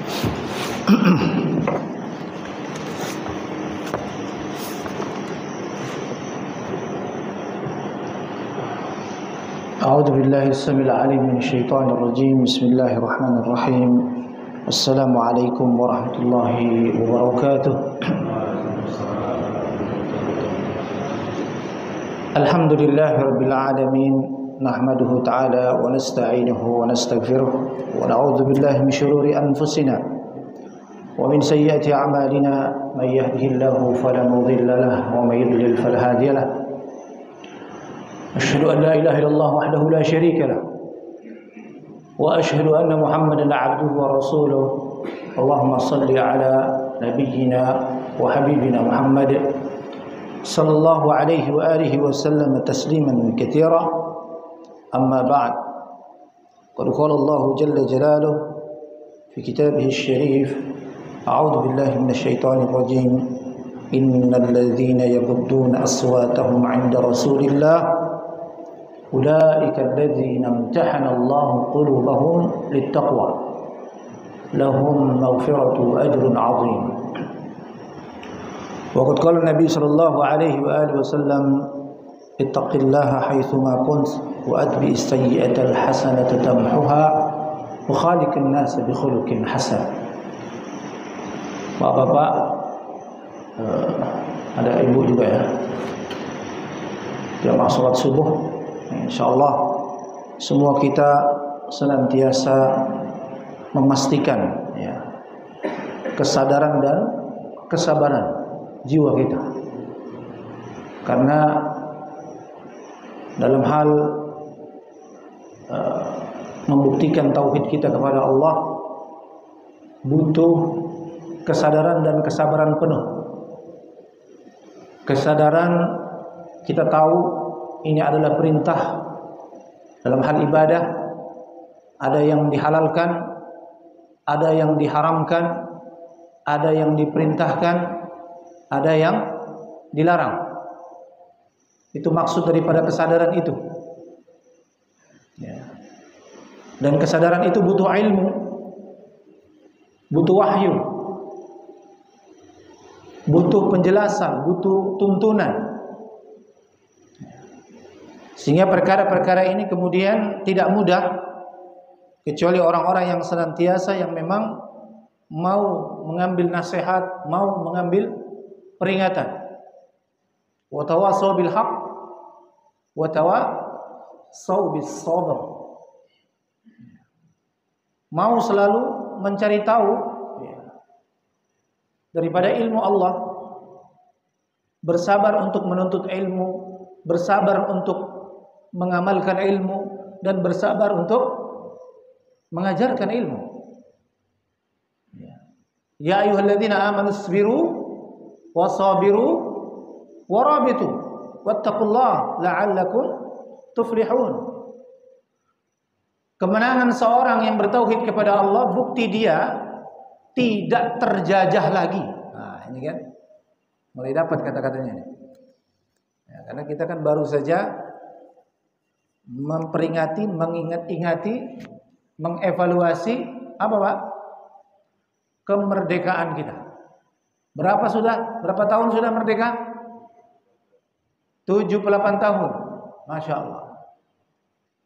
أعوذ بالله السميع العليم من الشيطان الرجيم. بسم الله الرحمن الرحيم. السلام عليكم ورحمة الله وبركاته. الحمد لله رب العالمين، نحمده تعالى ونستعينه ونستغفره ونعوذ بالله من شرور أنفسنا ومن سيئات أعمالنا. من يهده الله فلا مضل له ومن يضلل فلا هادي له. أشهد أن لا إله إلا الله وحده لا شريك له وأشهد أن محمدا عبده ورسوله. اللهم صل على نبينا وحبيبنا محمد صلى الله عليه وآله وسلم تسليما كثيرا. أما بعد، قد قال الله جل جلاله في كتابه الشريف: أعوذ بالله من الشيطان الرجيم. إن الذين يغضون أصواتهم عند رسول الله أولئك الذين امتحن الله قلوبهم للتقوى لهم مغفرة وأجر عظيم. وقد قال النبي صلى الله عليه وآله وسلم: اتق الله حيثما كنت وأتبع السيئة الحسنة تمحها وخالق الناس بخلق حسن. Bapak-bapak, ada ibu juga ya, jamaah sholat subuh. InsyaAllah semua kita senantiasa memastikan ya, kesadaran dan kesabaran jiwa kita, karena dalam hal membuktikan tauhid kita kepada Allah butuh kesadaran dan kesabaran penuh. Kesadaran, kita tahu ini adalah perintah dalam hal ibadah, ada yang dihalalkan, ada yang diharamkan, ada yang diperintahkan, ada yang dilarang. Itu maksud daripada kesadaran itu ya. Dan kesadaran itu butuh ilmu, butuh wahyu, butuh penjelasan, butuh tuntunan. Sehingga perkara-perkara ini kemudian tidak mudah, kecuali orang-orang yang senantiasa, yang memang mau mengambil nasihat, mau mengambil peringatan. Wa tawassaw bil haqq wa tawassaw bis sabr. Mau selalu mencari tahu daripada ilmu Allah, bersabar untuk menuntut ilmu, bersabar untuk mengamalkan ilmu, dan bersabar untuk mengajarkan ilmu. Ya ayyuhalladzina amanu isbiru wasabiru warabitu wattaqullaha la'allakum tuflihun. Kemenangan seorang yang bertauhid kepada Allah, bukti dia tidak terjajah lagi. Nah, ini kan mulai dapat kata-katanya ini. Ya, karena kita kan baru saja memperingati, mengingat-ingati, mengevaluasi apa Pak? Kemerdekaan kita. Berapa tahun sudah merdeka? 78 tahun. Masya Allah.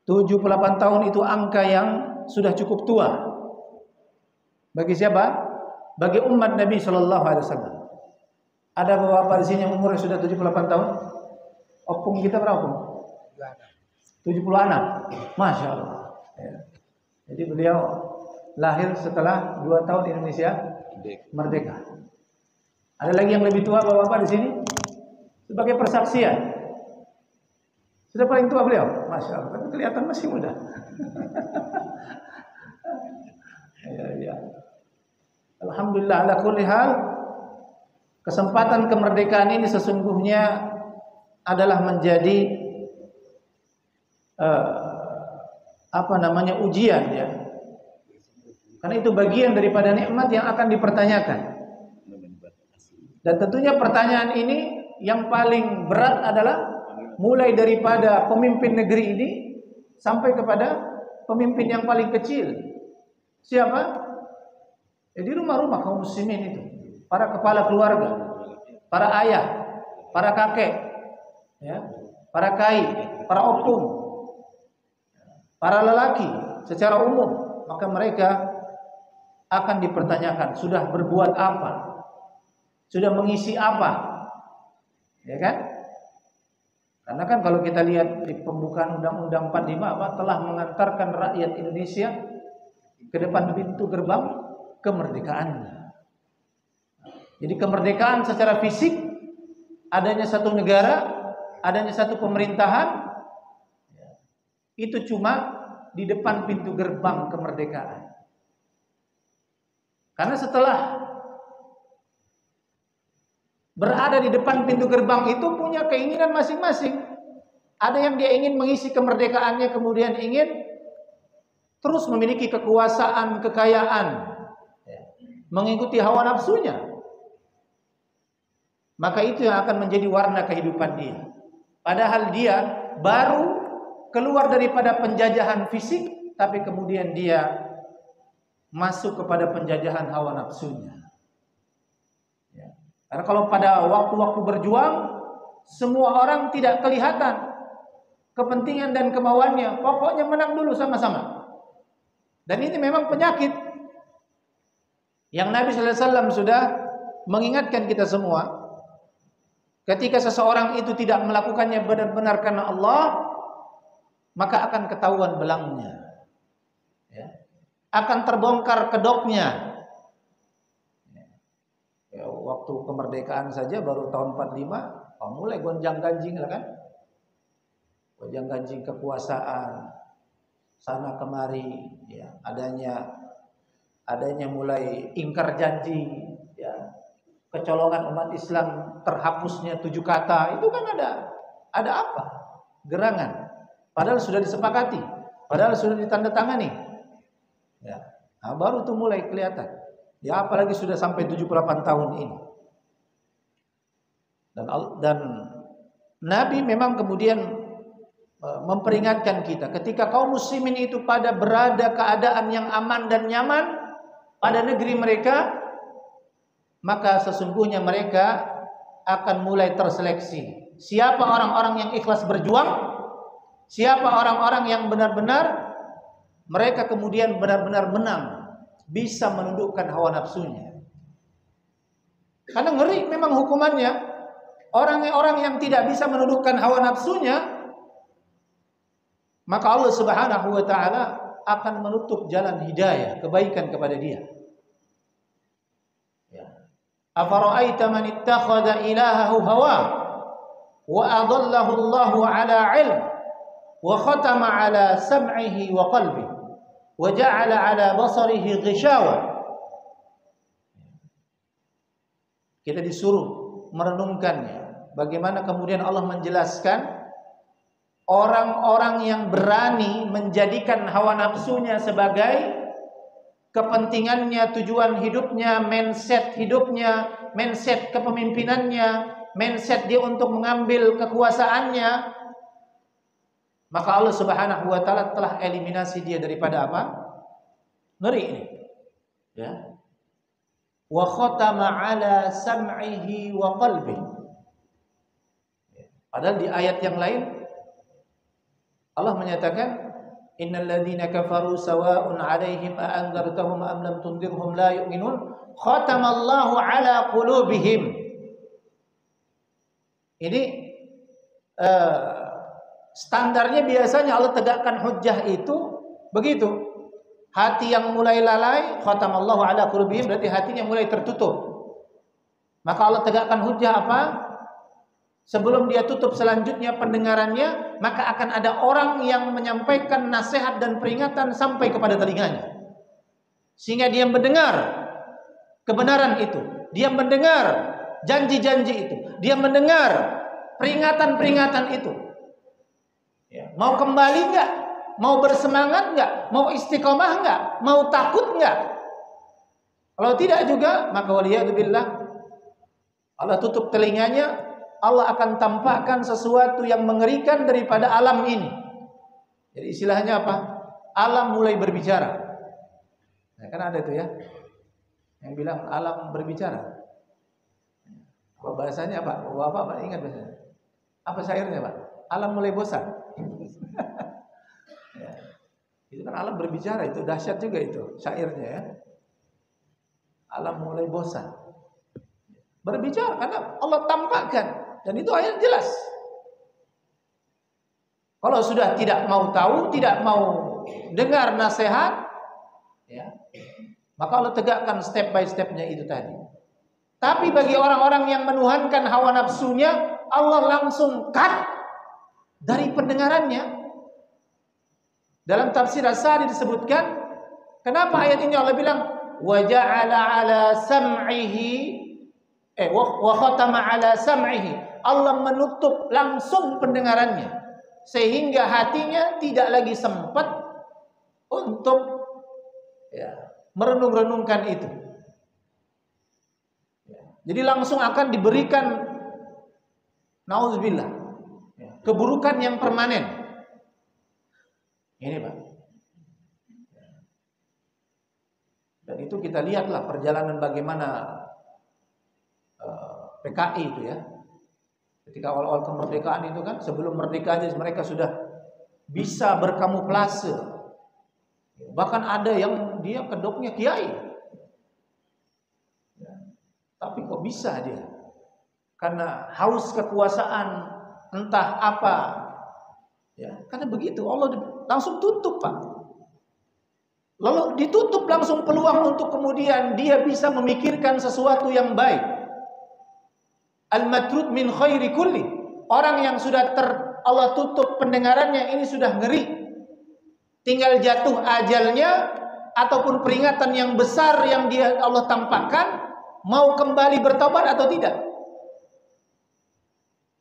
78 tahun itu angka yang sudah cukup tua. Bagi siapa? Bagi umat Nabi Shallallahu Alaihi Wasallam. Ada bapak-bapak di sini yang umurnya sudah 78 tahun? Opung kita berapa? 76. Masya Allah ya. Jadi beliau lahir setelah 2 tahun Indonesia merdeka. Ada lagi yang lebih tua bapak-bapak di sini? Sebagai persaksian, sudah paling tua beliau. Masya Allah, tapi kelihatan masih muda. Ya. Alhamdulillah ala kulli hal, kesempatan kemerdekaan ini sesungguhnya adalah menjadi ujian ya. Karena itu bagian daripada nikmat yang akan dipertanyakan. Dan tentunya pertanyaan ini yang paling berat adalah mulai daripada pemimpin negeri ini sampai kepada pemimpin yang paling kecil. Siapa? Di rumah-rumah kaum muslimin itu, para kepala keluarga, para ayah, para kakek, ya, para kai, para opung, para lelaki secara umum, maka mereka akan dipertanyakan sudah berbuat apa, sudah mengisi apa, ya kan? Karena kan kalau kita lihat di pembukaan Undang-Undang 45 apa, telah mengantarkan rakyat Indonesia ke depan pintu gerbang kemerdekaannya. Jadi kemerdekaan secara fisik, adanya satu negara, adanya satu pemerintahan, itu cuma di depan pintu gerbang kemerdekaan. Karena setelah berada di depan pintu gerbang itu punya keinginan masing-masing. Ada yang dia ingin mengisi kemerdekaannya, kemudian ingin terus memiliki kekuasaan, kekayaan, mengikuti hawa nafsunya. Maka itu yang akan menjadi warna kehidupan dia. Padahal dia baru keluar daripada penjajahan fisik, tapi kemudian dia masuk kepada penjajahan hawa nafsunya. Ya. Karena kalau pada waktu-waktu berjuang, semua orang tidak kelihatan kepentingan dan kemauannya. Pokoknya menang dulu sama-sama. Dan ini memang penyakit yang Nabi sallallahu alaihi wasallam sudah mengingatkan kita semua. Ketika seseorang itu tidak melakukannya benar-benar karena Allah, maka akan ketahuan belangnya, ya. Akan terbongkar kedoknya. Ya, waktu kemerdekaan saja baru tahun 45, mulai gonjang-ganjing lah kan, gonjang-ganjing kekuasaan sana kemari, ya, adanya mulai ingkar janji, ya, kecolongan umat Islam, terhapusnya 7 kata, itu kan ada apa? Gerangan. Padahal sudah disepakati, padahal sudah ditandatangani. Ya, nah, baru tuh mulai kelihatan. Ya, apalagi sudah sampai 78 tahun ini. Dan Nabi memang kemudian memperingatkan kita ketika kaum muslimin itu pada berada keadaan yang aman dan nyaman pada negeri mereka, maka sesungguhnya mereka akan mulai terseleksi. Siapa orang-orang yang ikhlas berjuang? Siapa orang-orang yang benar-benar mereka kemudian benar-benar menang, bisa menundukkan hawa nafsunya. Karena ngeri memang hukumannya. Orang-orang yang tidak bisa menundukkan hawa nafsunya, maka Allah Subhanahu wa taala akan menutup jalan hidayah, kebaikan kepada dia. Ya. Afara'aita man ittakhadha ilahahu hawa wa adallahu Allahu ala ilm wa khatama ala sam'ihi wa qalbihi wa ja'ala ala basarihi ghishawa. Kita disuruh merenungkannya. Bagaimana kemudian Allah menjelaskan orang-orang yang berani menjadikan hawa nafsunya sebagai kepentingannya, tujuan hidupnya, mindset hidupnya, mindset kepemimpinannya, mindset dia untuk mengambil kekuasaannya, maka Allah Subhanahu wa taala telah eliminasi dia daripada apa? Ngeri ini. Ya. Wa khatama ala sam'ihi wa qalbihi. Padahal di ayat yang lain Allah menyatakan innal ladzina kafaru sawa'un 'alaihim a anzartahum am lam tunzirhum la yu'minun khatamallahu 'ala qulubihim. Ini standarnya biasanya Allah tegakkan hujjah itu begitu. Hati yang mulai lalai, khatamallahu 'ala qulubihim, berarti hatinya mulai tertutup. Maka Allah tegakkan hujjah apa? Sebelum dia tutup selanjutnya pendengarannya, maka akan ada orang yang menyampaikan nasihat dan peringatan sampai kepada telinganya. Sehingga dia mendengar kebenaran itu, dia mendengar janji-janji itu, dia mendengar peringatan-peringatan itu. Ya. Mau kembali enggak? Mau bersemangat enggak? Mau istiqomah enggak? Mau takut enggak? Kalau tidak juga, maka waliyadzubillah, Allah tutup telinganya. Allah akan tampakkan sesuatu yang mengerikan daripada alam ini. Jadi istilahnya apa? Alam mulai berbicara. Nah, kan ada itu ya. Yang bilang alam berbicara. Apa bahasanya apa? Bapak ingat bahasanya? Apa syairnya Pak? Alam mulai bosan. Ya. Itu kan alam berbicara, itu dahsyat juga itu syairnya ya. Alam mulai bosan. Berbicara karena Allah tampakkan, dan itu ayat jelas. Kalau sudah tidak mau tahu, tidak mau dengar nasihat, ya, maka Allah tegakkan step by stepnya itu tadi. Tapi bagi orang-orang yang menuhankan hawa nafsunya, Allah langsung cut dari pendengarannya. Dalam tafsir As-Sa'di disebutkan, kenapa ayat ini Allah bilang wa ja'ala 'ala sam'ihi wa khatama 'ala sam'ihi. Allah menutup langsung pendengarannya sehingga hatinya tidak lagi sempat untuk merenung-renungkan itu. Jadi langsung akan diberikan naudzubillah keburukan yang permanen. Ini Pak. Dan itu kita lihatlah perjalanan bagaimana PKI itu ya. Ketika awal-awal kemerdekaan itu kan, sebelum merdeka aja mereka sudah bisa berkamuflase. Bahkan ada yang dia kedoknya kiai. Tapi kok bisa dia? Karena haus kekuasaan entah apa. Ya, karena begitu Allah langsung tutup Pak. Lalu ditutup langsung peluang untuk kemudian dia bisa memikirkan sesuatu yang baik. Al-matrud min khairi kulli. Orang yang sudah Allah tutup pendengarannya ini sudah ngeri. Tinggal jatuh ajalnya ataupun peringatan yang besar yang dia Allah tampakkan, mau kembali bertobat atau tidak.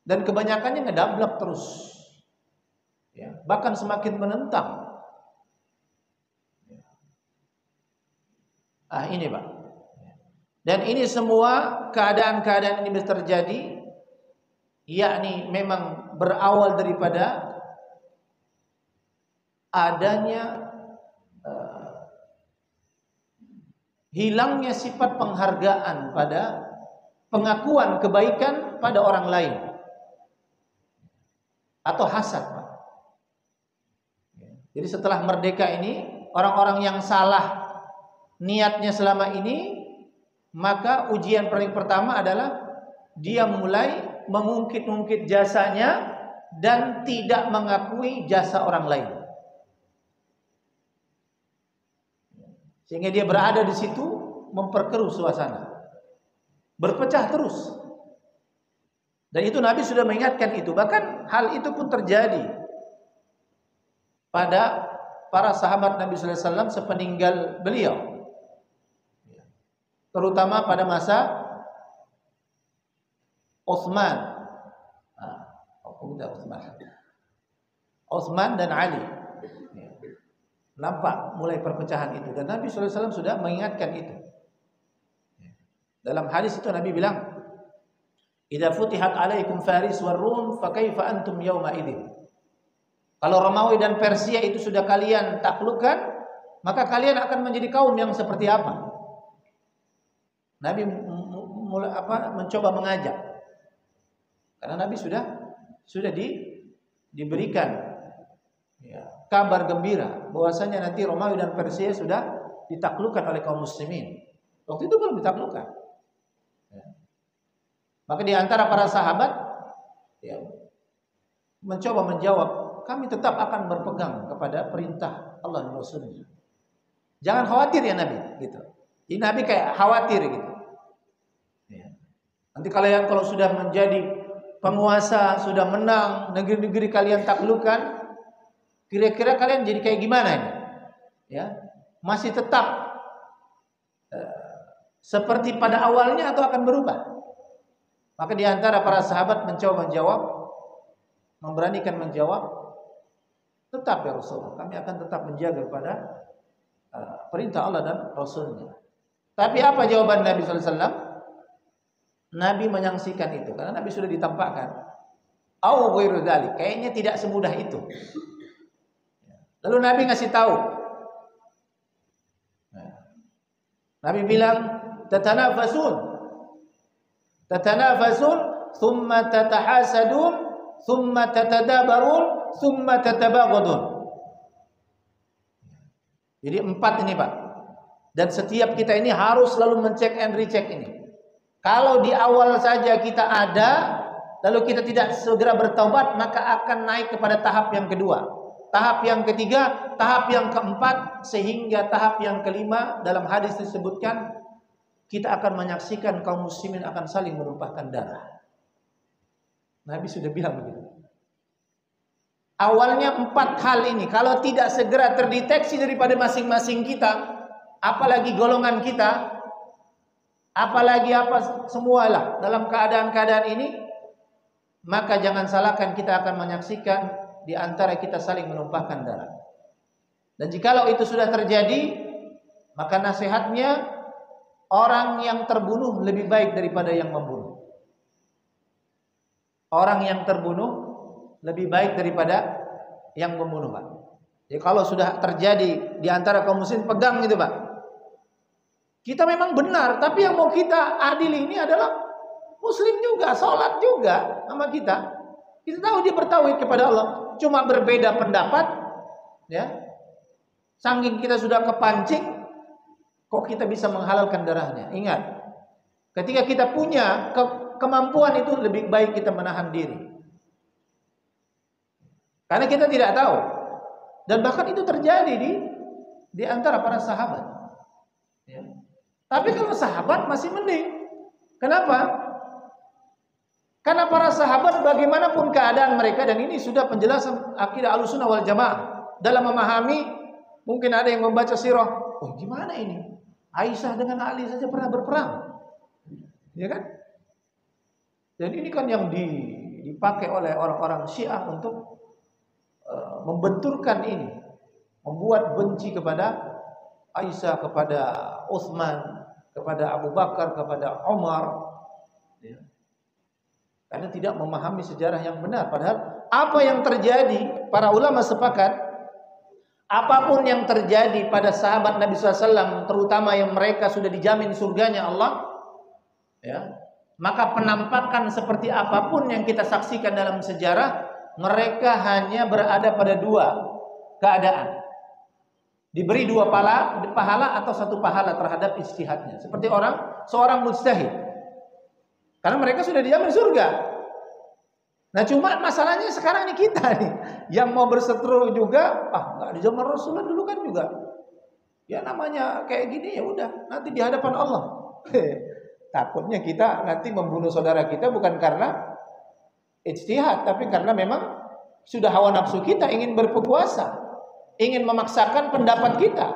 Dan kebanyakannya ngedablak terus. Ya, bahkan semakin menentang. Ini Pak. Dan ini semua keadaan-keadaan ini terjadi, yakni memang berawal daripada adanya hilangnya sifat penghargaan pada pengakuan kebaikan pada orang lain atau hasad Pak. Jadi setelah merdeka ini, orang-orang yang salah niatnya selama ini, maka ujian paling pertama adalah dia mulai mengungkit-ungkit jasanya dan tidak mengakui jasa orang lain. Sehingga dia berada di situ memperkeruh suasana. Berpecah terus. Dan itu Nabi sudah mengingatkan itu. Bahkan hal itu pun terjadi pada para sahabat Nabi sallallahu alaihi wasallam sepeninggal beliau. Terutama pada masa Utsman. Utsman dan Ali. Nampak mulai perpecahan itu, dan Nabi sallallahu alaihi wasallam sudah mengingatkan itu. Dalam hadis itu Nabi bilang, "Idza futihat 'alaikum Faris war Rum, fa kaifa antum yauma idzin?" Kalau Romawi dan Persia itu sudah kalian taklukkan, maka kalian akan menjadi kaum yang seperti apa? Nabi mencoba mengajak, karena Nabi sudah diberikan kabar gembira bahwasanya nanti Romawi dan Persia sudah ditaklukkan oleh kaum muslimin. Waktu itu belum ditaklukkan. Maka di antara para sahabat mencoba menjawab, kami tetap akan berpegang kepada perintah Allah dan Rasulnya. Jangan khawatir ya Nabi, gitu. Jadi Nabi kayak khawatir gitu. Nanti kalian kalau sudah menjadi penguasa, sudah menang, negeri-negeri kalian taklukkan, kira-kira kalian jadi kayak gimana ini? Ya, masih tetap seperti pada awalnya atau akan berubah? Maka di antara para sahabat mencoba menjawab, memberanikan menjawab, tetap ya Rasulullah, kami akan tetap menjaga kepada perintah Allah dan Rasulnya. Tapi apa jawaban Nabi sallallahu alaihi wasallam? Nabi menyaksikan itu karena Nabi sudah ditampakkan. Au ghairu dzalik, kayaknya tidak semudah itu. Lalu Nabi ngasih tahu. Nabi bilang, tatanafasun, tatanafasun, thumma tatahasadun, thumma tatadabarun, thumma tatabaghadun. Jadi 4 ini, Pak. Dan setiap kita ini harus selalu mencek and recheck ini. Kalau di awal saja kita ada, lalu kita tidak segera bertaubat, maka akan naik kepada tahap yang kedua, tahap yang ketiga, tahap yang keempat, sehingga tahap yang kelima dalam hadis disebutkan kita akan menyaksikan kaum muslimin akan saling menumpahkan darah. Nabi sudah bilang begitu. Awalnya 4 hal ini kalau tidak segera terdeteksi daripada masing-masing kita, apalagi golongan kita, apalagi apa semualah dalam keadaan-keadaan ini, maka jangan salahkan kita akan menyaksikan di antara kita saling menumpahkan darah. Dan jikalau itu sudah terjadi, maka nasihatnya orang yang terbunuh lebih baik daripada yang membunuh. Orang yang terbunuh lebih baik daripada yang membunuh, Pak. Jadi kalau sudah terjadi di antara kaum muslimin, pegang gitu, Pak. Kita memang benar, tapi yang mau kita adili ini adalah muslim juga, sholat juga sama kita. Kita tahu dia bertauhid kepada Allah, cuma berbeda pendapat, ya. Saking kita sudah kepancing, kok kita bisa menghalalkan darahnya. Ingat, ketika kita punya kemampuan itu, lebih baik kita menahan diri. Karena kita tidak tahu. Dan bahkan itu terjadi di antara para sahabat. Ya. Tapi kalau sahabat masih mending. Kenapa? Karena para sahabat bagaimanapun keadaan mereka, dan ini sudah penjelasan akidah Ahlussunnah wal Jamaah dalam memahami. Mungkin ada yang membaca sirah, oh gimana ini? Aisyah dengan Ali saja pernah berperang. Ya kan? Dan ini kan yang dipakai oleh orang-orang Syiah untuk membenturkan ini, membuat benci kepada Aisyah, kepada Utsman, kepada Abu Bakar, kepada Umar, ya. Karena tidak memahami sejarah yang benar. Padahal apa yang terjadi, para ulama sepakat, apapun yang terjadi pada sahabat Nabi SAW, terutama yang mereka sudah dijamin surganya Allah, ya, maka penampakan seperti apapun yang kita saksikan dalam sejarah, mereka hanya berada pada 2 keadaan. Diberi 2 pahala atau 1 pahala terhadap ijtihadnya. Seperti seorang mujtahid. Karena mereka sudah dijamin surga. Nah cuma masalahnya sekarang ini kita nih, yang mau berseteru juga, nggak di zaman Rasulullah dulu kan juga. Ya namanya kayak gini, ya udah, nanti di hadapan Allah. Takutnya kita nanti membunuh saudara kita bukan karena ijtihad, tapi karena memang sudah hawa nafsu kita ingin berkuasa, ingin memaksakan pendapat kita.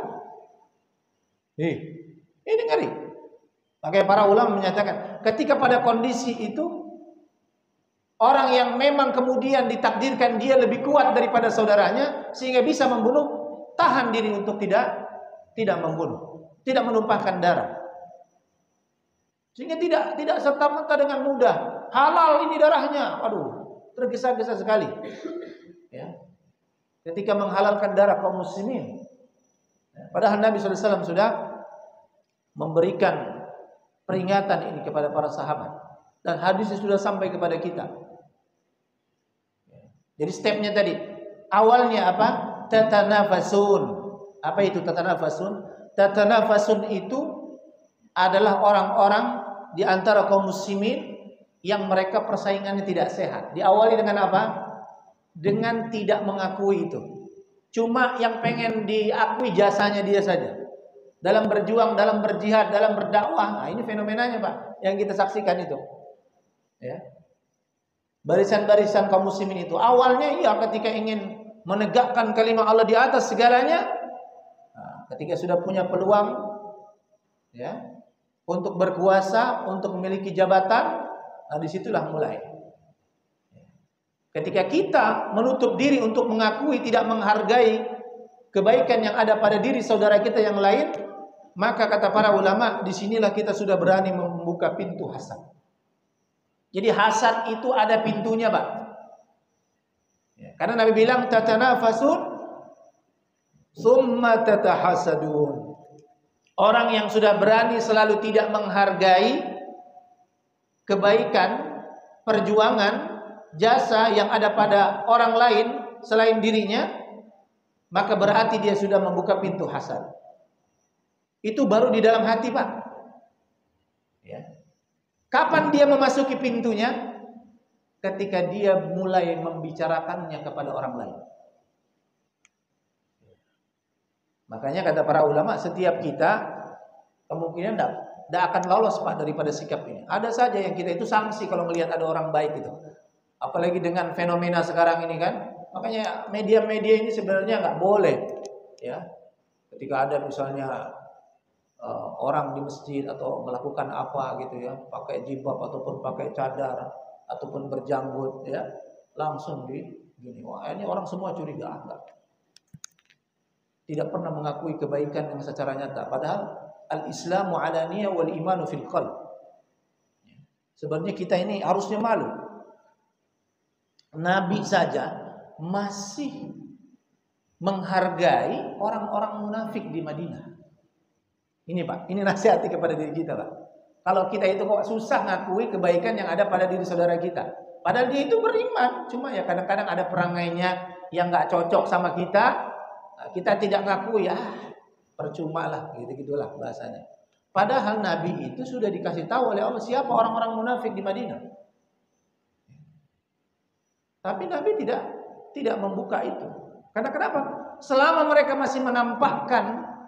Ini ngeri. Makanya para ulama menyatakan, ketika pada kondisi itu, orang yang memang kemudian ditakdirkan dia lebih kuat daripada saudaranya sehingga bisa membunuh, tahan diri untuk tidak membunuh, tidak menumpahkan darah. Sehingga tidak serta-merta dengan mudah halal ini darahnya, tergesa-gesa sekali. Ya. Ketika menghalalkan darah kaum muslimin, padahal Nabi SAW sudah memberikan peringatan ini kepada para sahabat, dan hadisnya sudah sampai kepada kita. Jadi stepnya tadi, awalnya apa? Tatanafasun. Apa itu tatanafasun? Tatanafasun itu adalah orang-orang di antara kaum muslimin yang mereka persaingannya tidak sehat. Diawali dengan apa? Dengan tidak mengakui itu. Cuma yang pengen diakui jasanya dia saja. Dalam berjuang, dalam berjihad, dalam berdakwah. Nah, ini fenomenanya, Pak, yang kita saksikan itu. Ya. Barisan-barisan kaum muslimin itu awalnya ketika ingin menegakkan kalimat Allah di atas segalanya. Nah, ketika sudah punya peluang, ya, untuk berkuasa, untuk memiliki jabatan, nah disitulah mulai. Ketika kita menutup diri untuk mengakui, tidak menghargai kebaikan yang ada pada diri saudara kita yang lain, maka kata para ulama, disinilah kita sudah berani membuka pintu hasad. Jadi hasad itu ada pintunya, Pak. Ya, karena Nabi bilang tatanafasun, summa tatahasadun. Orang yang sudah berani selalu tidak menghargai kebaikan, perjuangan, jasa yang ada pada orang lain selain dirinya, maka berarti dia sudah membuka pintu hasad. Itu baru di dalam hati, Pak. Ya. Kapan dia memasuki pintunya? Ketika dia mulai membicarakannya kepada orang lain. Makanya kata para ulama, setiap kita kemungkinan tidak akan lolos, Pak, daripada sikap ini. Ada saja yang kita itu sanksi kalau melihat ada orang baik itu. Apalagi dengan fenomena sekarang ini kan. Makanya media-media ini sebenarnya nggak boleh, ya. Ketika ada misalnya orang di masjid atau melakukan apa gitu ya, pakai jilbab ataupun pakai cadar ataupun berjanggut, ya, langsung gini, wah ini orang semua curiga, enggak. Tidak pernah mengakui kebaikan yang secara nyata. Padahal al-Islamu alaniyah wal imanu fil qalb. Sebenarnya kita ini harusnya malu. Nabi saja masih menghargai orang-orang munafik di Madinah. Ini, Pak, ini nasihati kepada diri kita, Pak. Kalau kita itu kok susah ngakui kebaikan yang ada pada diri saudara kita. Padahal dia itu beriman. Cuma ya kadang-kadang ada perangainya yang nggak cocok sama kita. Kita tidak ngakui, percuma lah, gitu-gitulah bahasanya. Padahal Nabi itu sudah dikasih tahu oleh Allah siapa orang-orang munafik di Madinah. Tapi Nabi tidak membuka itu. Karena kenapa? Selama mereka masih menampakkan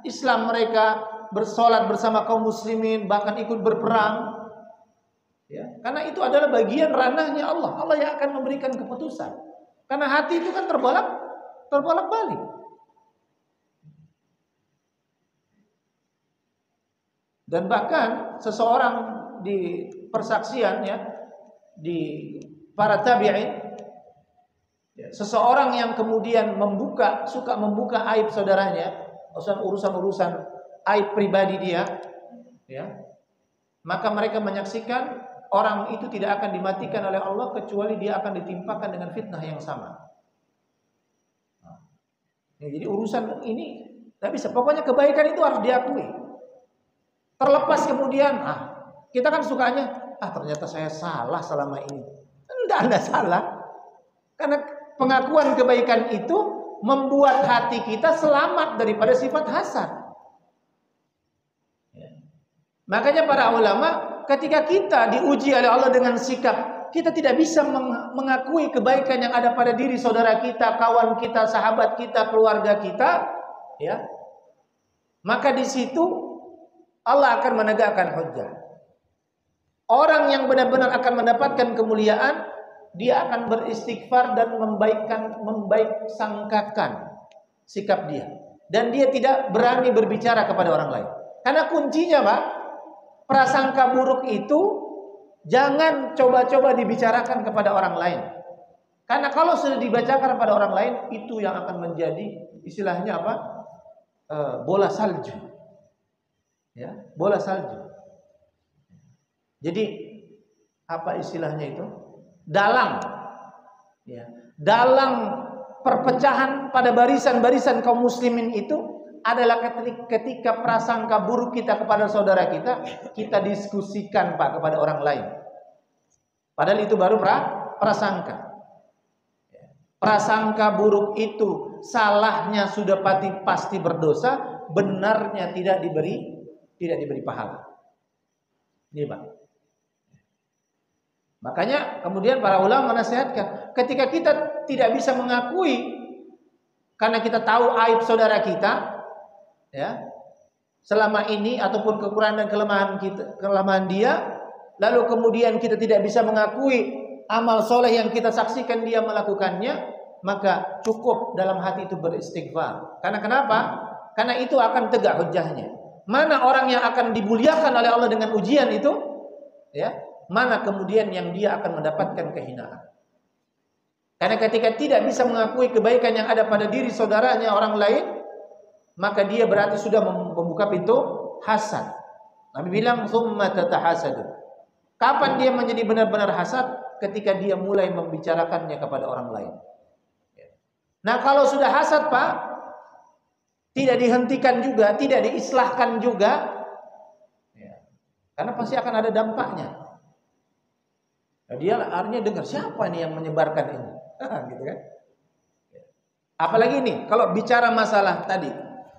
Islam mereka, bersolat bersama kaum muslimin, bahkan ikut berperang, ya, karena itu adalah bagian ranahnya Allah. Allah yang akan memberikan keputusan. Karena hati itu kan terbolak-balik. Dan bahkan seseorang di persaksian, ya, di para tabi'in, ya, seseorang yang kemudian suka membuka aib saudaranya, urusan-urusan aib pribadi dia, ya, maka mereka menyaksikan orang itu tidak akan dimatikan oleh Allah kecuali dia akan ditimpakan dengan fitnah yang sama. Ya, jadi urusan ini tidak bisa. Pokoknya kebaikan itu harus diakui. Terlepas kemudian, kita kan sukanya, ternyata saya salah selama ini. Anda salah. Karena pengakuan kebaikan itu membuat hati kita selamat daripada sifat hasad. Makanya para ulama, ketika kita diuji oleh Allah dengan sikap, kita tidak bisa mengakui kebaikan yang ada pada diri saudara kita, kawan kita, sahabat kita, keluarga kita, ya. Maka di situ Allah akan menegakkan hujjah. Orang yang benar-benar akan mendapatkan kemuliaan, dia akan beristighfar dan membaik sangkakan sikap dia. Dan dia tidak berani berbicara kepada orang lain. Karena kuncinya, Pak, prasangka buruk itu jangan coba-coba dibicarakan kepada orang lain. Karena kalau sudah dibacakan kepada orang lain, itu yang akan menjadi istilahnya apa? Bola salju. Ya, bola salju. Jadi apa istilahnya itu? Dalang. Ya, dalang perpecahan pada barisan-barisan kaum muslimin itu adalah ketika prasangka buruk kita kepada saudara kita diskusikan, Pak, kepada orang lain. Padahal itu baru prasangka. Prasangka buruk itu salahnya sudah pasti berdosa, benarnya tidak diberi pahala. Ini, Pak. Makanya kemudian para ulama menasihatkan, ketika kita tidak bisa mengakui karena kita tahu aib saudara kita, ya, selama ini ataupun kekurangan dan kelemahan dia, lalu kemudian kita tidak bisa mengakui amal soleh yang kita saksikan dia melakukannya, maka cukup dalam hati itu beristighfar. Karena kenapa? Karena itu akan tegak hujahnya. Mana orang yang akan dimuliakan oleh Allah dengan ujian itu, ya, mana kemudian yang dia akan mendapatkan kehinaan. Karena ketika tidak bisa mengakui kebaikan yang ada pada diri saudaranya orang lain, maka dia berarti sudah membuka pintu hasad. Nabi bilang, "Tsumma tatahasadu." Kapan dia menjadi benar-benar hasad? Ketika dia mulai membicarakannya kepada orang lain. Nah, kalau sudah hasad, Pak, tidak dihentikan juga, tidak diislahkan juga, ya, karena pasti akan ada dampaknya. Nah, dia akhirnya dengar, siapa nih yang menyebarkan ini, gitu kan? Apalagi nih, kalau bicara masalah tadi,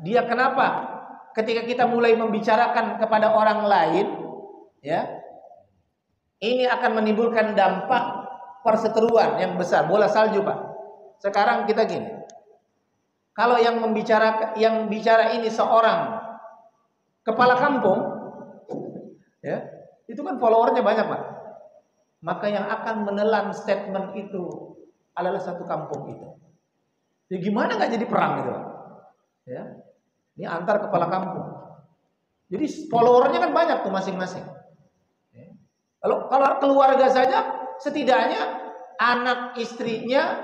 dia kenapa ketika kita mulai membicarakan kepada orang lain, ya, ini akan menimbulkan dampak perseteruan yang besar, bola salju, Pak. Sekarang kita gini, kalau yang bicara ini seorang kepala kampung, ya, itu kan followernya banyak, Pak. Maka yang akan menelan statement itu adalah satu kampung itu. Ya gimana nggak jadi perang gitu, Pak? Ya, ini antar kepala kampung. Jadi followernya kan banyak tuh masing-masing. Ya. Kalau keluarga saja, setidaknya anak istrinya,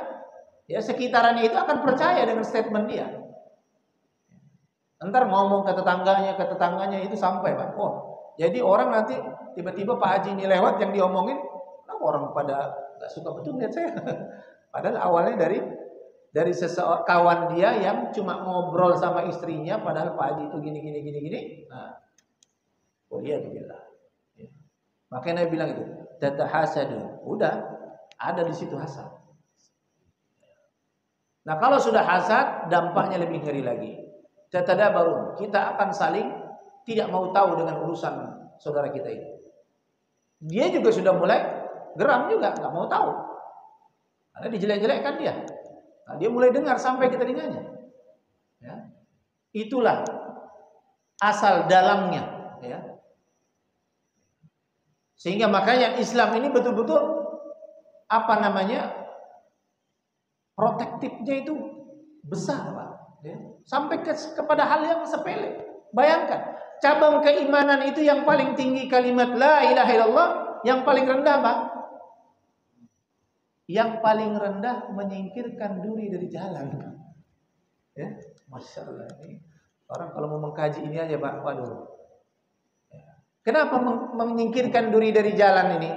ya sekitarannya itu akan percaya dengan statement dia. Ntar ngomong ke tetangganya itu sampai, Pak. Oh, jadi orang nanti tiba-tiba Pak Haji ini lewat yang diomongin, orang pada nggak suka betul lihat saya. Padahal awalnya dari seseorang kawan dia yang cuma ngobrol sama istrinya, padahal Pak Haji itu gini. Nah, oh iya billah. Ya. Makanya Nabi bilang itu, tatahasadu. Udah ada di situ hasad. Nah, kalau sudah hasad, dampaknya lebih ngeri lagi. Tatadabarun, kita akan saling tidak mau tahu dengan urusan saudara kita ini. Dia juga sudah mulai geram juga, nggak mau tahu. Karena dijelek-jelekkan dia. Nah, dia mulai dengar sampai ke telinganya. Ya. Itulah asal dalangnya, ya. Sehingga makanya Islam ini betul-betul protektifnya itu besar, Pak. Ya. Sampai kepada hal yang sepele. Bayangkan, cabang keimanan itu yang paling tinggi kalimat la ilaha illallah, yang paling rendah, Pak. Yang paling rendah menyingkirkan duri dari jalan. Ya, Masya Allah, ini orang kalau mau mengkaji ini aja, Pak, waduh. Kenapa menyingkirkan duri dari jalan ini?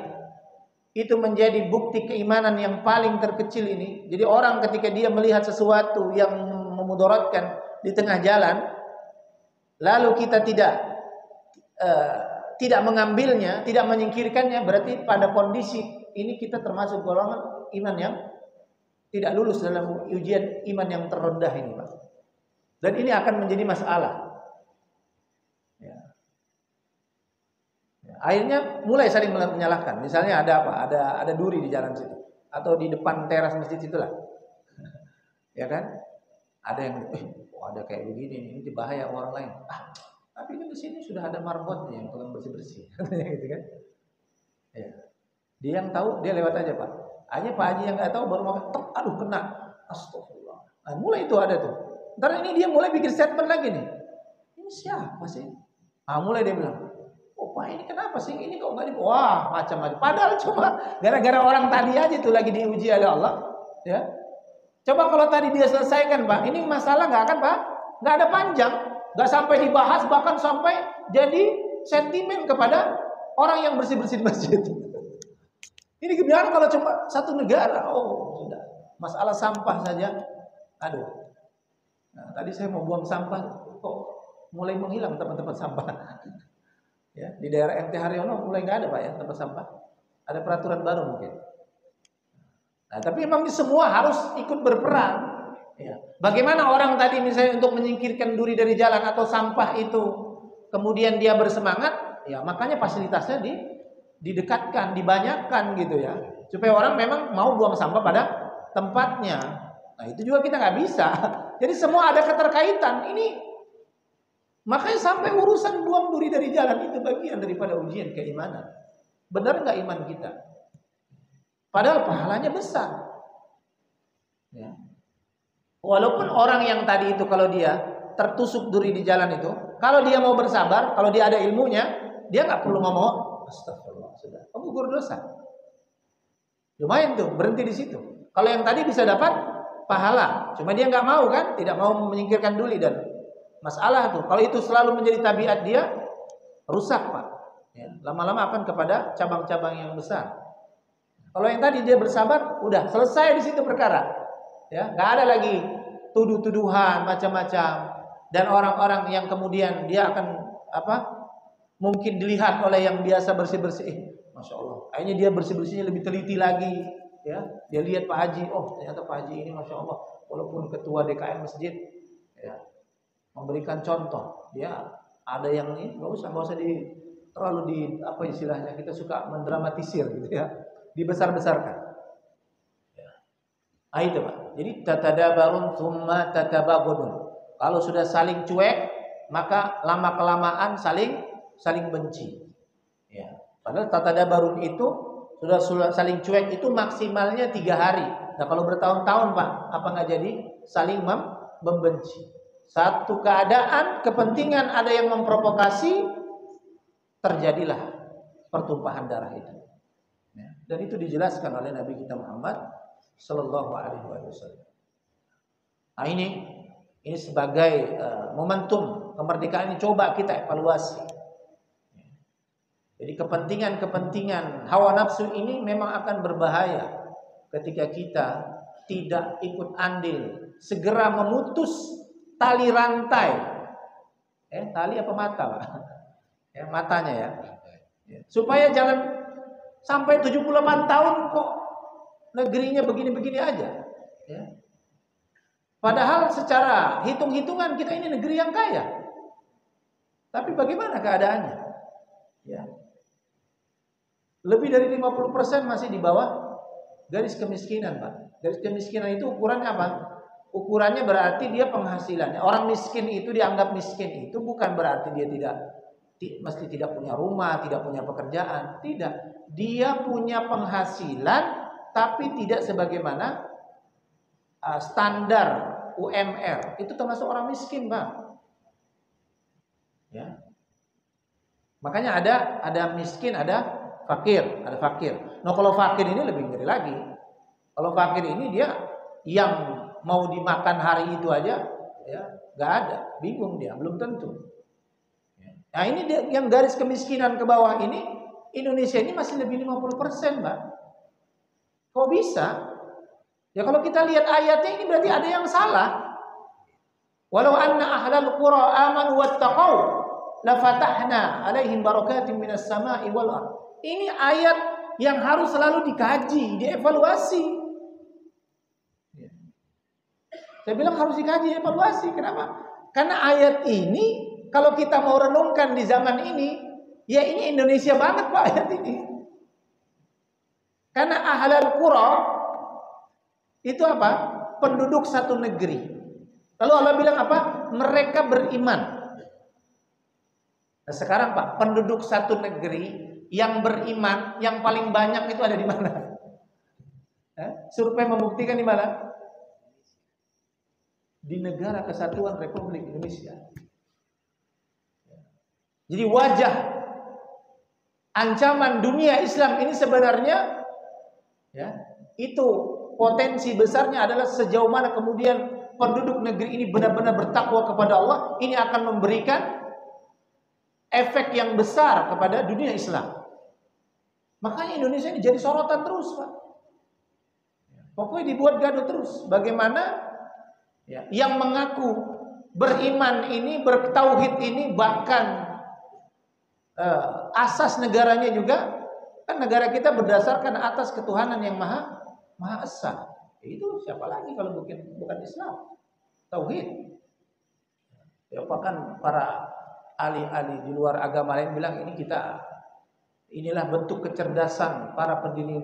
Itu menjadi bukti keimanan yang paling terkecil ini. Jadi orang ketika dia melihat sesuatu yang memudaratkan di tengah jalan, lalu kita tidak mengambilnya, tidak menyingkirkannya, berarti pada kondisi ini kita termasuk golongan iman yang tidak lulus dalam ujian iman yang terendah ini, Pak. Dan ini akan menjadi masalah. Ya. Akhirnya mulai saling menyalahkan. Misalnya ada apa? Ada duri di jalan situ, atau di depan teras masjid itulah. Ya kan? Ada yang ada kayak begini, ini bahaya orang lain. Tapi kan di sini sudah ada marbotnya yang tukang bersih-bersih, gitu kan? Ya. Dia yang tahu, dia lewat aja, Pak. Hanya Pak Haji yang nggak tahu baru makan, aduh kena, astagfirullah. Nah, mulai itu ada tuh. Ntar ini dia mulai bikin statement lagi nih. Ini siapa sih? Mulai dia bilang, oh Pak ini kenapa sih? Ini kok nggak wah macam-macam. Padahal cuma gara-gara orang tadi aja tuh lagi diuji oleh Allah. Ya. Coba kalau tadi dia selesaikan, Pak, ini masalah nggak akan, Pak? Nggak ada panjang, nggak sampai dibahas, bahkan sampai jadi sentimen kepada orang yang bersih-bersih di masjid. Ini kebiasaan kalau cuma satu negara, oh sudah. Masalah sampah saja, aduh. Nah, tadi saya mau buang sampah, kok mulai menghilang tempat-tempat sampah. Ya, di daerah MT Haryono mulai nggak ada, Pak, ya, tempat sampah. Ada peraturan baru mungkin. Nah, tapi memang ini semua harus ikut berperan. Ya. Bagaimana orang tadi misalnya untuk menyingkirkan duri dari jalan atau sampah itu, kemudian dia bersemangat, ya makanya fasilitasnya didekatkan, dibanyakkan gitu ya, supaya orang memang mau buang sampah pada tempatnya. Nah itu juga kita nggak bisa. Jadi semua ada keterkaitan. Ini makanya sampai urusan buang duri dari jalan itu bagian daripada ujian keimanan. Benar nggak iman kita? Padahal pahalanya besar. Ya. Walaupun orang yang tadi itu kalau dia tertusuk duri di jalan itu, kalau dia mau bersabar, kalau dia ada ilmunya, dia nggak perlu ngomong astagfirullah, sudah gugur dosa. Lumayan tuh, berhenti di situ. Kalau yang tadi bisa dapat pahala, cuma dia nggak mau kan, tidak mau menyingkirkan duri dan masalah tuh. Kalau itu selalu menjadi tabiat dia, rusak, Pak. Ya, lama-lama akan kepada cabang-cabang yang besar. Kalau yang tadi dia bersabar, udah selesai di situ perkara. Ya, nggak ada lagi tuduh-tuduhan macam-macam. dan orang-orang yang kemudian dia akan mungkin dilihat oleh yang biasa bersih-bersih, Masya Allah, akhirnya dia bersih-bersihnya lebih teliti lagi, ya. Dia lihat Pak Haji, oh ternyata Pak Haji ini Masya Allah, walaupun ketua DKM masjid, ya, memberikan contoh, dia ada yang ini nggak usah terlalu di apa istilahnya, kita suka mendramatisir gitu ya, dibesar-besarkan. Ya. Itu Pak. Jadi tatadabarun tsumma tatabaghudun. Kalau sudah saling cuek, maka lama kelamaan saling benci. Ya. Padahal tatadabarun itu sudah saling cuek itu maksimalnya 3 hari. Nah kalau bertahun-tahun Pak, apa nggak jadi saling membenci? Satu keadaan kepentingan ada yang memprovokasi, terjadilah pertumpahan darah itu. Ya. Dan itu dijelaskan oleh Nabi kita Muhammad Sallallahu Alaihi Wasallam. Nah ini sebagai momentum kemerdekaan ini coba kita evaluasi. Jadi kepentingan hawa nafsu ini memang akan berbahaya ketika kita tidak ikut andil, segera memutus tali rantai. Tali apa mata, Pak? Ya, matanya ya. Supaya jangan sampai 78 tahun kok negerinya begini-begini aja. Ya. Padahal secara hitung-hitungan kita ini negeri yang kaya. Tapi bagaimana keadaannya? Ya. Lebih dari 50% masih di bawah garis kemiskinan, Pak. Garis kemiskinan itu ukurannya apa? Ukurannya berarti dia penghasilannya. Orang miskin itu dianggap miskin itu bukan berarti dia mesti tidak punya rumah, tidak punya pekerjaan. Tidak. Dia punya penghasilan tapi tidak sebagaimana standar UMR. Itu termasuk orang miskin, Pak. Ya. Makanya ada miskin, ada fakir. Nah, kalau fakir ini lebih ngeri lagi. Kalau fakir ini dia yang mau dimakan hari itu aja ya nggak ada, bingung dia, belum tentu. Nah, ini dia, yang garis kemiskinan ke bawah ini Indonesia ini masih lebih 50%, Mbak. Kok bisa? Ya kalau kita lihat ayatnya ini berarti ada yang salah. Walau anna ahlal qura amanu wattaqau la fatahna alaihim barakatim minas sama'i wal ardh. Ini ayat yang harus selalu dikaji, dievaluasi. Saya bilang harus dikaji, dievaluasi. Kenapa? Karena ayat ini kalau kita mau renungkan di zaman ini, ya ini Indonesia banget Pak ayat ini. Karena ahlal qura itu apa? Penduduk satu negeri. Lalu Allah bilang apa? Mereka beriman. Nah sekarang Pak, penduduk satu negeri yang beriman yang paling banyak itu ada di mana? Survei membuktikan di mana? Di Negara Kesatuan Republik Indonesia. Jadi wajah ancaman dunia Islam ini sebenarnya ya, itu potensi besarnya adalah sejauh mana kemudian penduduk negeri ini benar-benar bertakwa kepada Allah, ini akan memberikan efek yang besar kepada dunia Islam. Makanya Indonesia ini jadi sorotan terus, Pak. Pokoknya dibuat gaduh terus. Bagaimana ya, yang mengaku beriman ini, bertauhid ini, bahkan asas negaranya juga, kan negara kita berdasarkan atas ketuhanan yang maha esa. Itu siapa lagi kalau bukan Islam? Tauhid. Ya, bahkan para ahli-ahli di luar agama lain bilang inilah bentuk kecerdasan para pendiri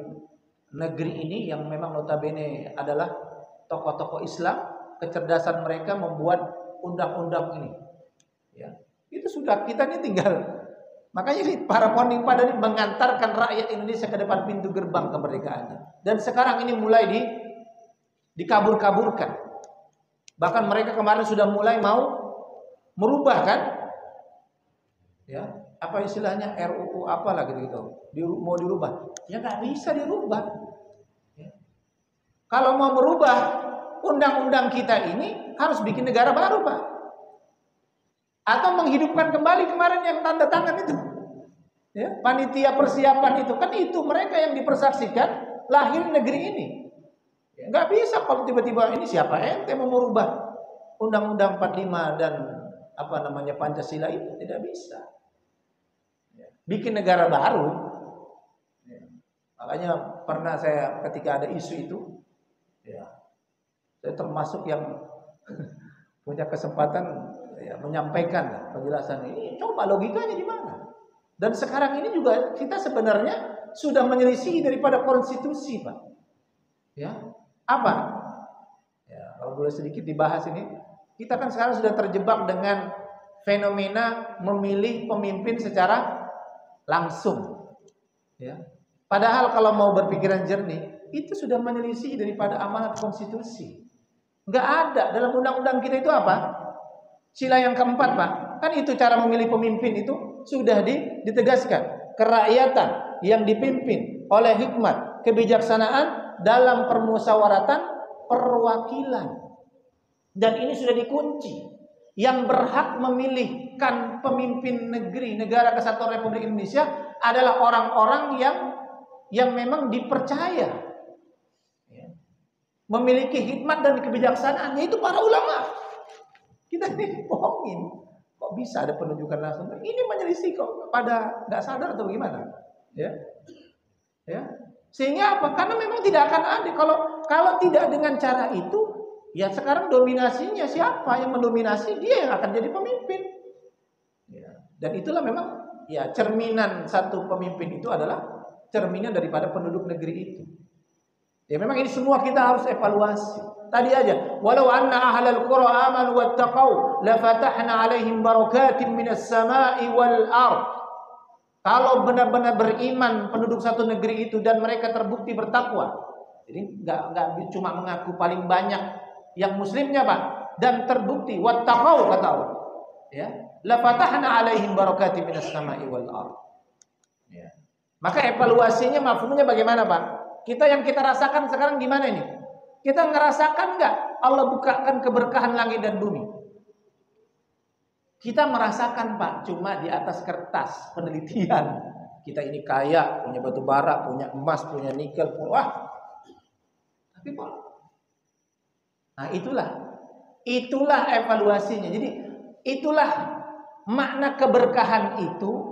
negeri ini yang memang notabene adalah tokoh-tokoh Islam. Kecerdasan mereka membuat undang-undang ini. Ya, itu sudah kita ini tinggal. Makanya para founding father ini mengantarkan rakyat Indonesia ke depan pintu gerbang kemerdekaannya. Dan sekarang ini mulai dikabur-kaburkan. Bahkan mereka kemarin sudah mulai mau merubah kan? Ya, apa istilahnya RUU apalah gitu. Mau dirubah. Ya nggak bisa dirubah. Ya. Kalau mau merubah undang-undang kita ini harus bikin negara baru, Pak. Atau menghidupkan kembali kemarin yang tanda tangan itu. Ya, panitia persiapan itu kan itu mereka yang dipersaksikan lahir negeri ini. Ya, nggak bisa kalau tiba-tiba ini siapa ente mau merubah Undang-Undang 45 dan Pancasila itu tidak bisa. Bikin negara baru. Makanya pernah saya ketika ada isu itu, saya termasuk yang punya kesempatan menyampaikan penjelasan ini. Coba logikanya di mana? Dan sekarang ini juga kita sebenarnya sudah menyelisih daripada konstitusi, Pak. Apa? Kalau boleh sedikit dibahas ini, kita kan sekarang sudah terjebak dengan fenomena memilih pemimpin secara langsung. Padahal kalau mau berpikiran jernih, itu sudah menyelisih daripada amanat konstitusi. Enggak ada dalam undang-undang kita itu apa? Sila yang keempat, Pak. Kan itu cara memilih pemimpin itu sudah ditegaskan. Kerakyatan yang dipimpin oleh hikmat, kebijaksanaan dalam permusyawaratan perwakilan. Dan ini sudah dikunci. Yang berhak memilihkan pemimpin negara Kesatuan Republik Indonesia adalah orang-orang yang memang dipercaya memiliki hikmat dan kebijaksanaan, yaitu para ulama. Kita ini bohongin, kok bisa ada penunjukan langsung? Ini menyelisih kok, pada nggak sadar atau gimana? Sehingga apa? Karena memang tidak akan ada kalau tidak dengan cara itu, sekarang dominasinya siapa yang mendominasi, dia yang akan jadi pemimpin. Dan itulah memang cerminan satu pemimpin itu adalah cerminan daripada penduduk negeri itu. Memang ini semua kita harus evaluasi. Tadi aja, walau anna ahlal qura amanu wattaqau la fatahna alaihim barakatim minas sama'i wal ard. Kalau benar-benar beriman penduduk satu negeri itu dan mereka terbukti bertakwa. Jadi enggak cuma mengaku paling banyak yang muslimnya, Pak, dan terbukti wattaqau kata Allah. La fatahna alaihim barakatim minas sama'i wal ard. Maka evaluasinya mafhumnya bagaimana, Pak? Yang kita rasakan sekarang gimana ini? Kita ngerasakan nggak Allah bukakan keberkahan langit dan bumi? Kita merasakan, Pak, cuma di atas kertas penelitian. Kita ini kaya, punya batu bara, punya emas, punya nikel, tapi Pak. Nah, itulah evaluasinya. Jadi itulah makna keberkahan itu.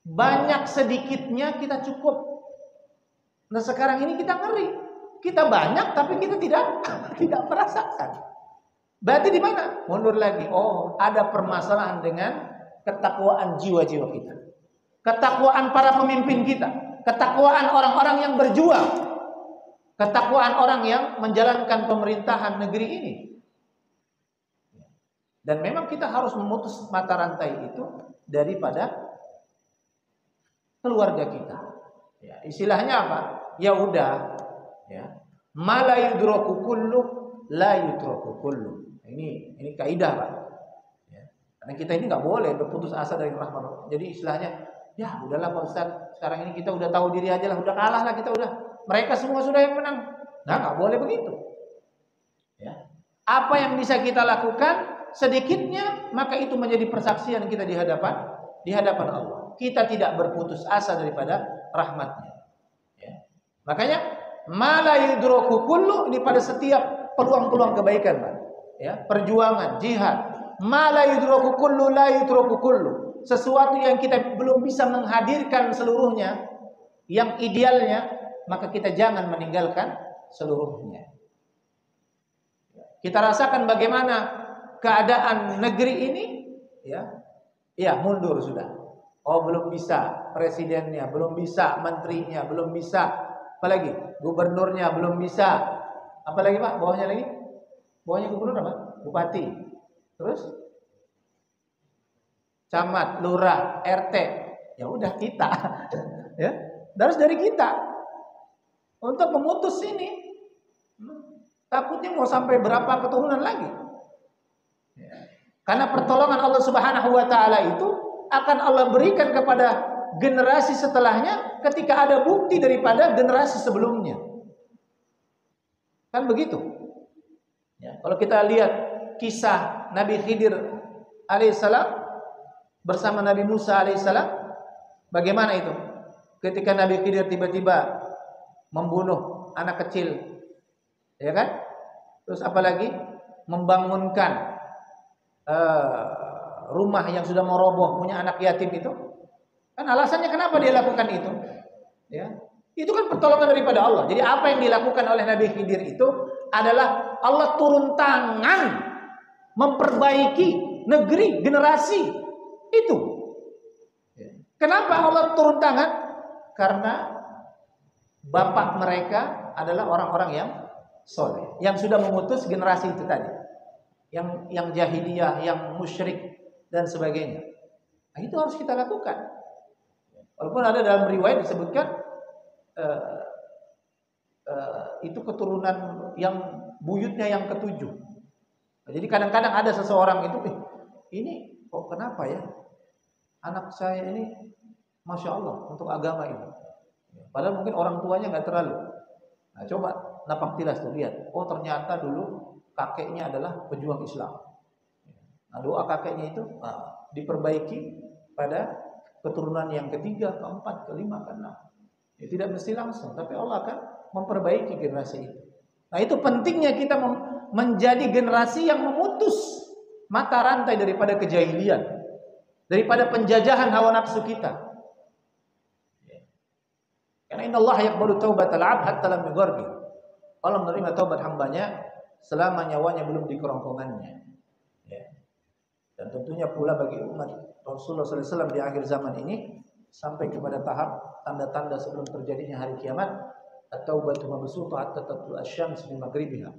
Banyak sedikitnya kita cukup. Nah, sekarang ini kita ngeri. Kita banyak tapi kita tidak merasakan. Berarti di mana? Mundur lagi. Oh, ada permasalahan dengan ketakwaan jiwa-jiwa kita. Ketakwaan para pemimpin kita. Ketakwaan orang-orang yang berjuang. Ketakwaan orang yang menjalankan pemerintahan negeri ini. Dan memang kita harus memutus mata rantai itu daripada keluarga kita. Istilahnya apa? Ya udah. Ma la yudraku kullu la yudraku kullu. Ini kaidah, Pak. Karena kita ini nggak boleh berputus asa dari rahmat Allah. Jadi istilahnya, ya udahlah Pak Ustaz, sekarang ini kita udah tahu diri aja lah, udah kalah lah kita udah. Mereka semua sudah yang menang. Nah, nggak boleh begitu. Apa yang bisa kita lakukan sedikitnya, maka itu menjadi persaksian kita di hadapan Allah. Kita tidak berputus asa daripada rahmatnya. Makanya mala yudroku kullu, ini pada setiap peluang-peluang kebaikan, Pak. Perjuangan, jihad. Mala yudroku kullu la yudroku kullu. Sesuatu yang kita belum bisa menghadirkan seluruhnya, yang idealnya, maka kita jangan meninggalkan seluruhnya. Kita rasakan bagaimana keadaan negeri ini, mundur sudah. Oh, belum bisa presidennya, belum bisa menterinya, belum bisa. Apalagi gubernurnya belum bisa. Apalagi, Pak? Bawahnya lagi? Bawahnya gubernur apa? Bupati. Terus camat, lurah, RT. Ya udah kita. Harus dari kita untuk memutus ini. Takutnya mau sampai berapa keturunan lagi. Karena pertolongan Allah Subhanahu wa taala itu akan Allah berikan kepada generasi setelahnya ketika ada bukti daripada generasi sebelumnya. Kan begitu. Kalau kita lihat kisah Nabi Khidir alaihissalam bersama Nabi Musa alaihissalam, bagaimana itu? Ketika Nabi Khidir tiba-tiba membunuh anak kecil, ya kan? Terus apalagi membangunkan rumah yang sudah mau roboh, punya anak yatim itu? Kan alasannya kenapa dia lakukan itu? Ya. Itu kan pertolongan daripada Allah. Jadi apa yang dilakukan oleh Nabi Khidir itu adalah Allah turun tangan memperbaiki negeri, generasi itu. Kenapa Allah turun tangan? Karena bapak mereka adalah orang-orang yang soleh, yang sudah memutus generasi itu tadi, yang jahiliyah, yang musyrik dan sebagainya. Nah, itu harus kita lakukan. Walaupun ada dalam riwayat disebutkan itu keturunan yang buyutnya yang ketujuh. Nah, jadi kadang-kadang ada seseorang itu, ini kok kenapa ya anak saya ini, masya Allah untuk agama ini. Padahal mungkin orang tuanya nggak terlalu. Nah, coba napak tilas tuh lihat. Oh ternyata dulu kakeknya adalah pejuang Islam. Nah, doa kakeknya itu diperbaiki pada keturunan yang ketiga, keempat, kelima, keenam. Ya, tidak mesti langsung, tapi Allah akan memperbaiki generasi itu. Nah, itu pentingnya kita menjadi generasi yang memutus mata rantai daripada kejahilian, daripada penjajahan hawa nafsu kita. Karena innallaha yaqbalu taubatal 'abd hatta lam yughargir. Allah menerima taubat hambanya selama nyawanya belum di kerongkongannya. Ya. Dan tentunya pula bagi umat Rasulullah SAW di akhir zaman ini sampai kepada tahap tanda-tanda sebelum terjadinya hari kiamat, at-taubatu mabsuutah hatta tatlu asy-syams min maghribiha.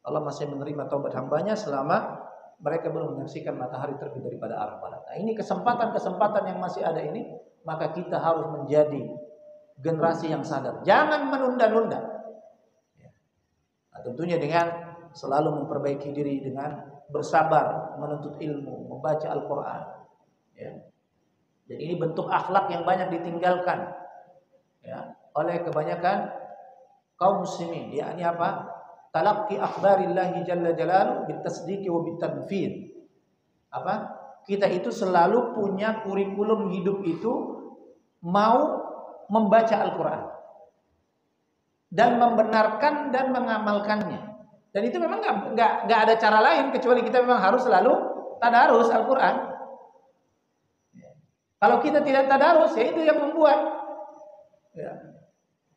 Allah masih menerima taubat hambanya selama mereka belum menyaksikan matahari terbit daripada arah barat. Nah, ini kesempatan-kesempatan yang masih ada ini, maka kita harus menjadi generasi yang sadar. Jangan menunda-nunda. Nah, tentunya dengan selalu memperbaiki diri, dengan bersabar, menuntut ilmu, membaca Al-Quran. Ya. Jadi ini bentuk akhlak yang banyak ditinggalkan ya, oleh kebanyakan kaum muslimin. Yakni apa? Talaqqi akhbarillahi jalla jalaluhu bitasdiqi wa bitanfir. Apa? Kita itu selalu punya kurikulum hidup itu mau membaca Al-Quran dan membenarkan dan mengamalkannya. Dan itu memang nggak ada cara lain kecuali kita memang harus selalu tadarus Al-Quran. Kalau kita tidak tadarus, ya itu yang membuat. Ya.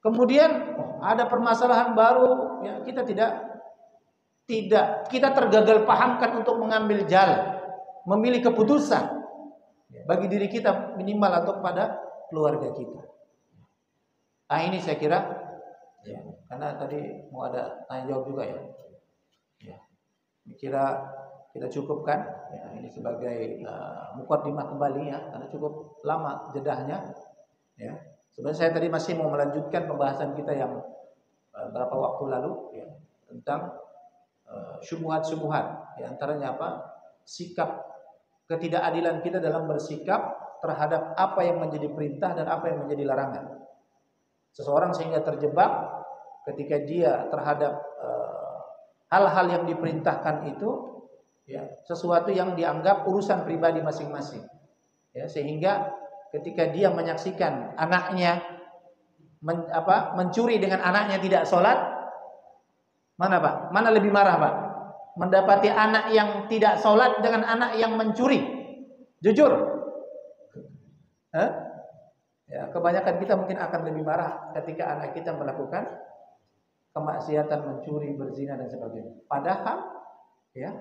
Kemudian ada permasalahan baru, ya kita kita tergagal pahamkan untuk mengambil jalan, memilih keputusan bagi diri kita minimal atau pada keluarga kita. Nah ini saya kira, ya, karena tadi mau ada tanya jawab juga ya. Ya, kira kita cukupkan ya, ini sebagai muqaddimah kembali ya, karena cukup lama jedahnya ya. Sebenarnya saya tadi masih mau melanjutkan pembahasan kita yang berapa waktu lalu ya, tentang syubhat-syubhat. Di antaranya apa? Sikap ketidakadilan kita dalam bersikap terhadap apa yang menjadi perintah dan apa yang menjadi larangan. Seseorang sehingga terjebak ketika dia terhadap hal-hal yang diperintahkan itu ya, sesuatu yang dianggap urusan pribadi masing-masing. Ya, sehingga ketika dia menyaksikan anaknya mencuri dengan anaknya tidak sholat, mana Pak? Mana lebih marah Pak? Mendapati anak yang tidak sholat dengan anak yang mencuri. Jujur. Ya, kebanyakan kita mungkin akan lebih marah ketika anak kita melakukan kemaksiatan, mencuri, berzina dan sebagainya. Padahal ya,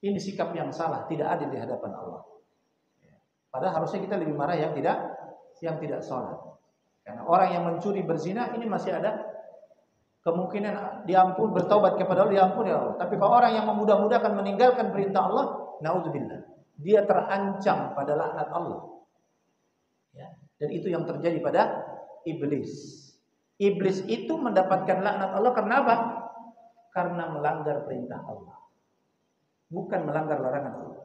ini sikap yang salah, tidak adil di hadapan Allah. Padahal harusnya kita lebih marah yang tidak sholat. Karena orang yang mencuri, berzina ini masih ada kemungkinan diampun, bertaubat kepada Allah, diampun ya Allah. Tapi kalau orang yang memudah-mudahkan meninggalkan perintah Allah, naudzubillah, dia terancam pada laknat Allah. Ya. Dan itu yang terjadi pada iblis. Iblis itu mendapatkan laknat Allah karena apa? Karena melanggar perintah Allah, bukan melanggar larangan Allah.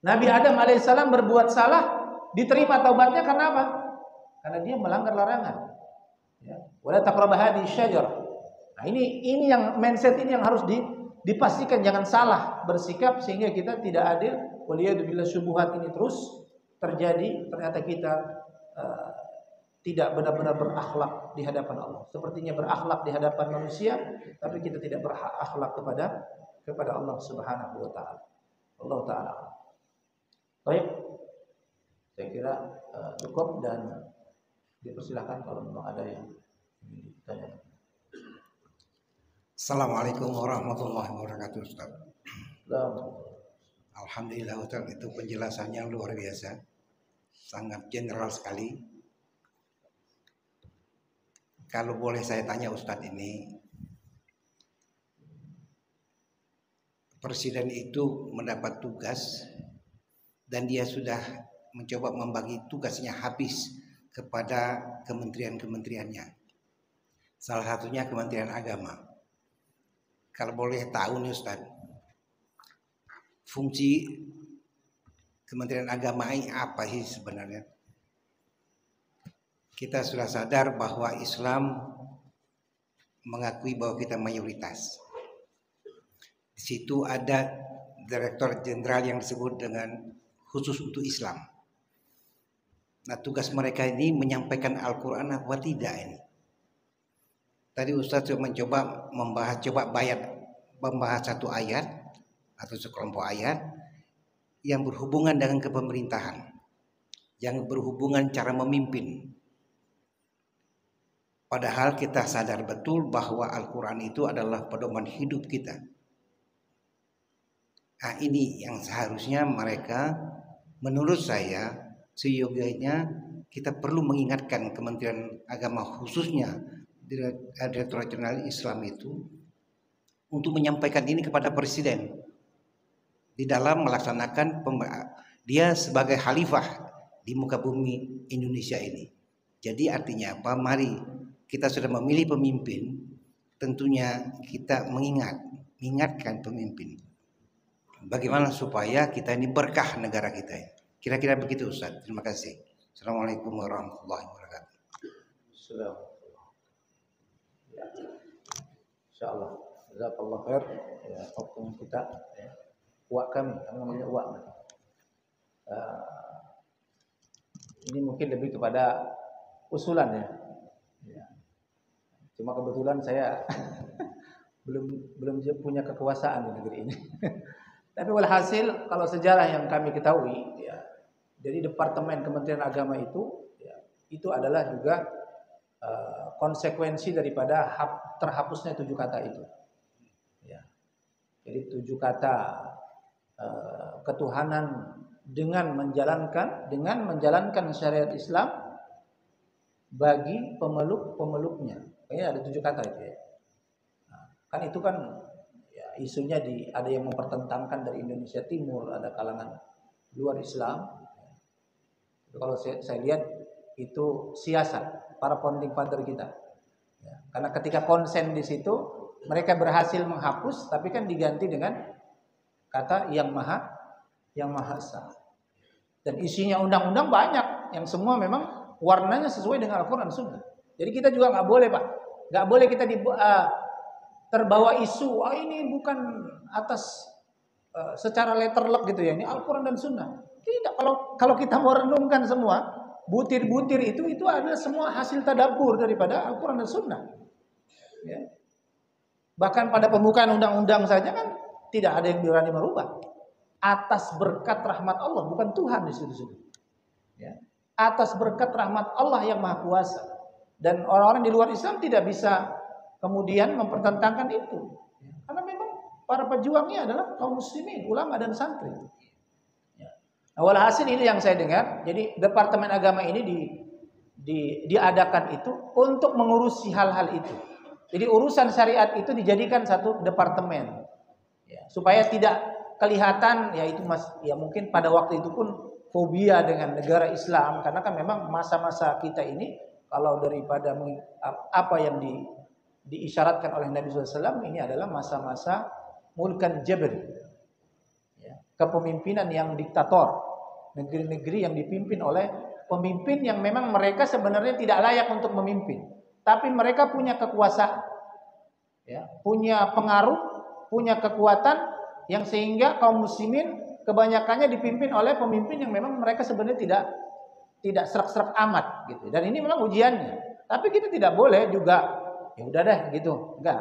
Nabi Adam alaihissalam berbuat salah, diterima taubatnya karena apa? Karena dia melanggar larangan. Ya. Wala taqrabu hadhihi syajarah. Nah, ini yang mindset ini yang harus dipastikan, jangan salah bersikap sehingga kita tidak adil. Waliyadzubillah, syubhat ini terus terjadi, ternyata kita tidak benar-benar berakhlak di hadapan Allah. Sepertinya berakhlak di hadapan manusia, tapi kita tidak berakhlak kepada Allah Subhanahu wa taala. Allah taala. Baik. Saya kira cukup dan dipersilakan kalau memang ada yang ingin ditanya. Assalamualaikum warahmatullahi wabarakatuh, Ustaz. Alhamdulillah Ustaz, itu penjelasannya luar biasa, sangat general sekali. Kalau boleh saya tanya Ustaz, ini Presiden itu mendapat tugas dan dia sudah mencoba membagi tugasnya habis kepada kementerian-kementeriannya. Salah satunya Kementerian Agama. Kalau boleh tahu nih Ustaz, fungsi Kementerian Agama ini apa sih sebenarnya? Kita sudah sadar bahwa Islam mengakui bahwa kita mayoritas. Di situ ada Direktur Jenderal yang disebut dengan khusus untuk Islam. Nah, tugas mereka ini menyampaikan Al-Quran apa tidak ini? Tadi Ustaz mencoba membahas satu ayat atau sekelompok ayat yang berhubungan dengan kepemerintahan, yang berhubungan cara memimpin. Padahal kita sadar betul bahwa Al-Quran itu adalah pedoman hidup kita. Nah, ini yang seharusnya mereka, menurut saya, seyogianya kita perlu mengingatkan Kementerian Agama khususnya Direktur Jenderal Islam itu untuk menyampaikan ini kepada Presiden di dalam melaksanakan dia sebagai khalifah di muka bumi Indonesia ini. Jadi artinya apa? Mari kita sudah memilih pemimpin, tentunya kita mengingatkan pemimpin. Bagaimana supaya kita ini berkah negara kita ini. Kira-kira begitu Ustaz. Terima kasih. Assalamualaikum warahmatullahi wabarakatuh. Ya. Insyaallah. Jazakallah khair. Ya, hukum kita ya. Uak kami namanya uak. Ini mungkin lebih kepada usulan ya. Ya. Cuma kebetulan saya belum punya kekuasaan di negeri ini. Tapi walhasil kalau sejarah yang kami ketahui ya, jadi Departemen Kementerian Agama itu ya, itu adalah juga konsekuensi daripada terhapusnya 7 kata itu. Ya. Jadi 7 kata ketuhanan dengan menjalankan syariat Islam bagi pemeluknya. Kayaknya ada 7 kata itu ya. Nah, kan itu kan ya, isunya ada yang mempertentangkan dari Indonesia Timur, ada kalangan luar Islam. Kalau saya lihat itu siasat para founding father kita. Ya, karena ketika konsen di situ mereka berhasil menghapus, tapi kan diganti dengan kata yang maha esa. Dan isinya undang-undang banyak yang semua memang warnanya sesuai dengan Al-Quran dan Sunnah. Jadi kita juga nggak boleh Pak, nggak boleh kita terbawa isu, ini bukan atas secara letterlock gitu ya, ini Al-Quran dan Sunnah. Tidak, kalau kita mau renungkan semua butir-butir itu adalah semua hasil tadabbur daripada Al-Quran dan Sunnah. Ya. Bahkan pada pembukaan undang-undang saja kan tidak ada yang berani merubah. Atas berkat rahmat Allah, bukan Tuhan di situ. Ya. Atas berkat rahmat Allah yang Maha Kuasa. Dan orang-orang di luar Islam tidak bisa kemudian mempertentangkan itu. Karena memang para pejuangnya adalah kaum muslimin, ulama dan santri. Nah, walhasil ini yang saya dengar. Jadi Departemen Agama ini diadakan itu untuk mengurusi hal-hal itu. Jadi urusan syariat itu dijadikan satu departemen, ya, supaya tidak kelihatan ya itu ya mungkin pada waktu itu pun fobia dengan negara Islam, karena kan memang masa-masa kita ini kalau daripada apa yang diisyaratkan oleh Nabi SAW ini adalah masa-masa mulkan jabri, ya, kepemimpinan yang diktator, negeri-negeri yang dipimpin oleh pemimpin yang memang mereka sebenarnya tidak layak untuk memimpin, tapi mereka punya kekuasaan, ya, punya pengaruh, punya kekuatan yang sehingga kaum muslimin kebanyakannya dipimpin oleh pemimpin yang memang mereka sebenarnya tidak serak-serak amat gitu. Dan ini memang ujiannya. Tapi kita tidak boleh juga ya udah deh gitu, enggak.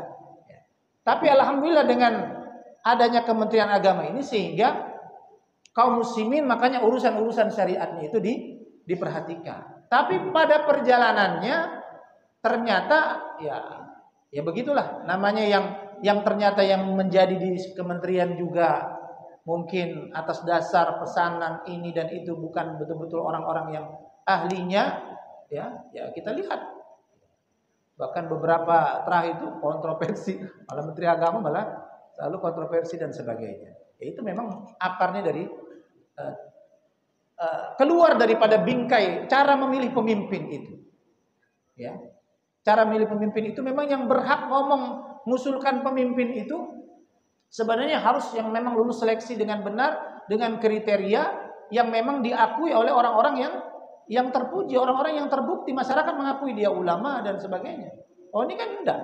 Ya. Tapi alhamdulillah dengan adanya Kementerian Agama ini sehingga kaum muslimin, makanya urusan-urusan syariatnya itu diperhatikan. Tapi pada perjalanannya ternyata ya begitulah namanya, yang ternyata yang menjadi di kementerian juga mungkin atas dasar pesanan ini dan itu bukan betul-betul orang-orang yang ahlinya, ya kita lihat. Bahkan beberapa terakhir itu kontroversi, malah Menteri Agama malah selalu kontroversi dan sebagainya. Ya, itu memang akarnya dari keluar daripada bingkai cara memilih pemimpin itu. Ya, cara memilih pemimpin itu memang yang berhak ngomong mengusulkan pemimpin itu sebenarnya harus yang memang lulus seleksi dengan benar, dengan kriteria yang memang diakui oleh orang-orang yang terpuji, orang-orang yang terbukti, masyarakat mengakui dia ulama dan sebagainya. Oh ini kan enggak.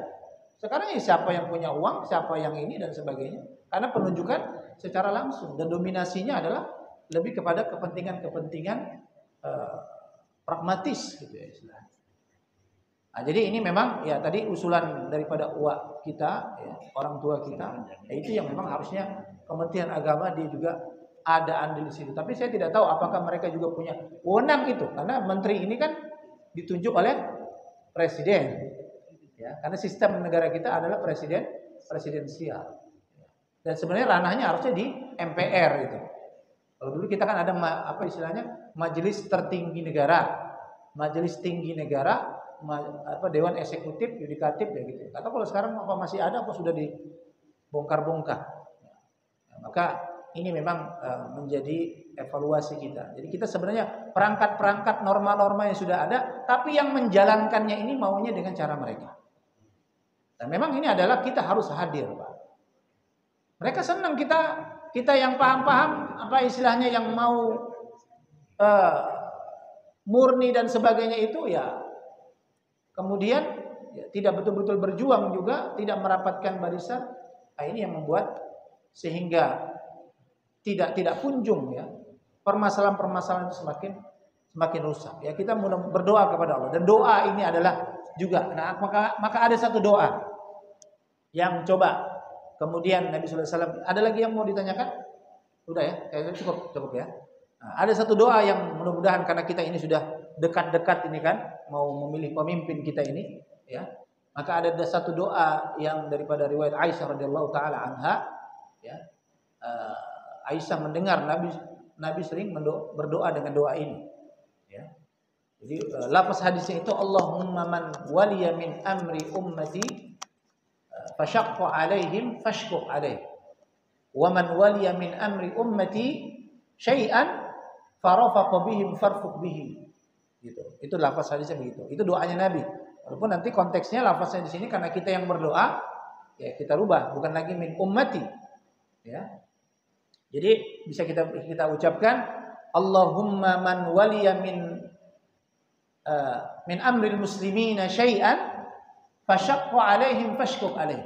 Sekarang ya siapa yang punya uang, siapa yang ini dan sebagainya. Karena penunjukan secara langsung dan dominasinya adalah lebih kepada kepentingan-kepentingan pragmatis gitu ya istilahnya. Nah, jadi ini memang ya tadi usulan daripada uak kita, ya, orang tua kita, ya, itu yang memang harusnya Kementerian Agama dia juga ada andil di situ. Tapi saya tidak tahu apakah mereka juga punya wewenang itu, karena menteri ini kan ditunjuk oleh presiden, ya, karena sistem negara kita adalah presidensial. Dan sebenarnya ranahnya harusnya di MPR itu. Kalau dulu kita kan ada istilahnya majelis tertinggi negara, majelis tinggi negara, dewan eksekutif, yudikatif ya gitu. Atau kalau sekarang apa masih ada apa sudah dibongkar-bongkar. Nah, maka ini memang menjadi evaluasi kita. Jadi kita sebenarnya perangkat-perangkat norma-norma yang sudah ada, tapi yang menjalankannya ini maunya dengan cara mereka. Dan memang ini adalah kita harus hadir, Pak. Mereka senang kita yang paham-paham apa istilahnya yang mau murni dan sebagainya itu ya. Kemudian ya, tidak betul-betul berjuang juga, tidak merapatkan barisan. Nah, ini yang membuat sehingga tidak kunjung ya permasalahan-permasalahan itu semakin rusak. Ya kita berdoa kepada Allah dan doa ini adalah juga. Nah, maka ada satu doa yang coba kemudian Nabi sallallahu alaihi wasallam, ada lagi yang mau ditanyakan? Udah ya, kayaknya cukup ya. Nah, ada satu doa yang mudah-mudahan karena kita ini sudah dekat-dekat ini kan mau memilih pemimpin kita ini ya. Maka ada satu doa yang daripada riwayat Aisyah radhiyallahu taala anha ya. Aisyah mendengar Nabi sering berdoa dengan doa ini ya. Jadi lafaz hadisnya itu Allahumma man waliya min amri ummati fashaqqa alaihim fashquq alaih wa man waliya min amri ummati syai'an farafaqa bihim farfuq bihi gitu. Itu lafaz hadisnya begitu. Itu doanya Nabi. Walaupun nanti konteksnya lafaznya di sini karena kita yang berdoa ya kita rubah bukan lagi min ummati ya. Jadi bisa kita ucapkan Allahumma man waliya min amril muslimina syai'an fashaqqa alaihim fashquq alaih.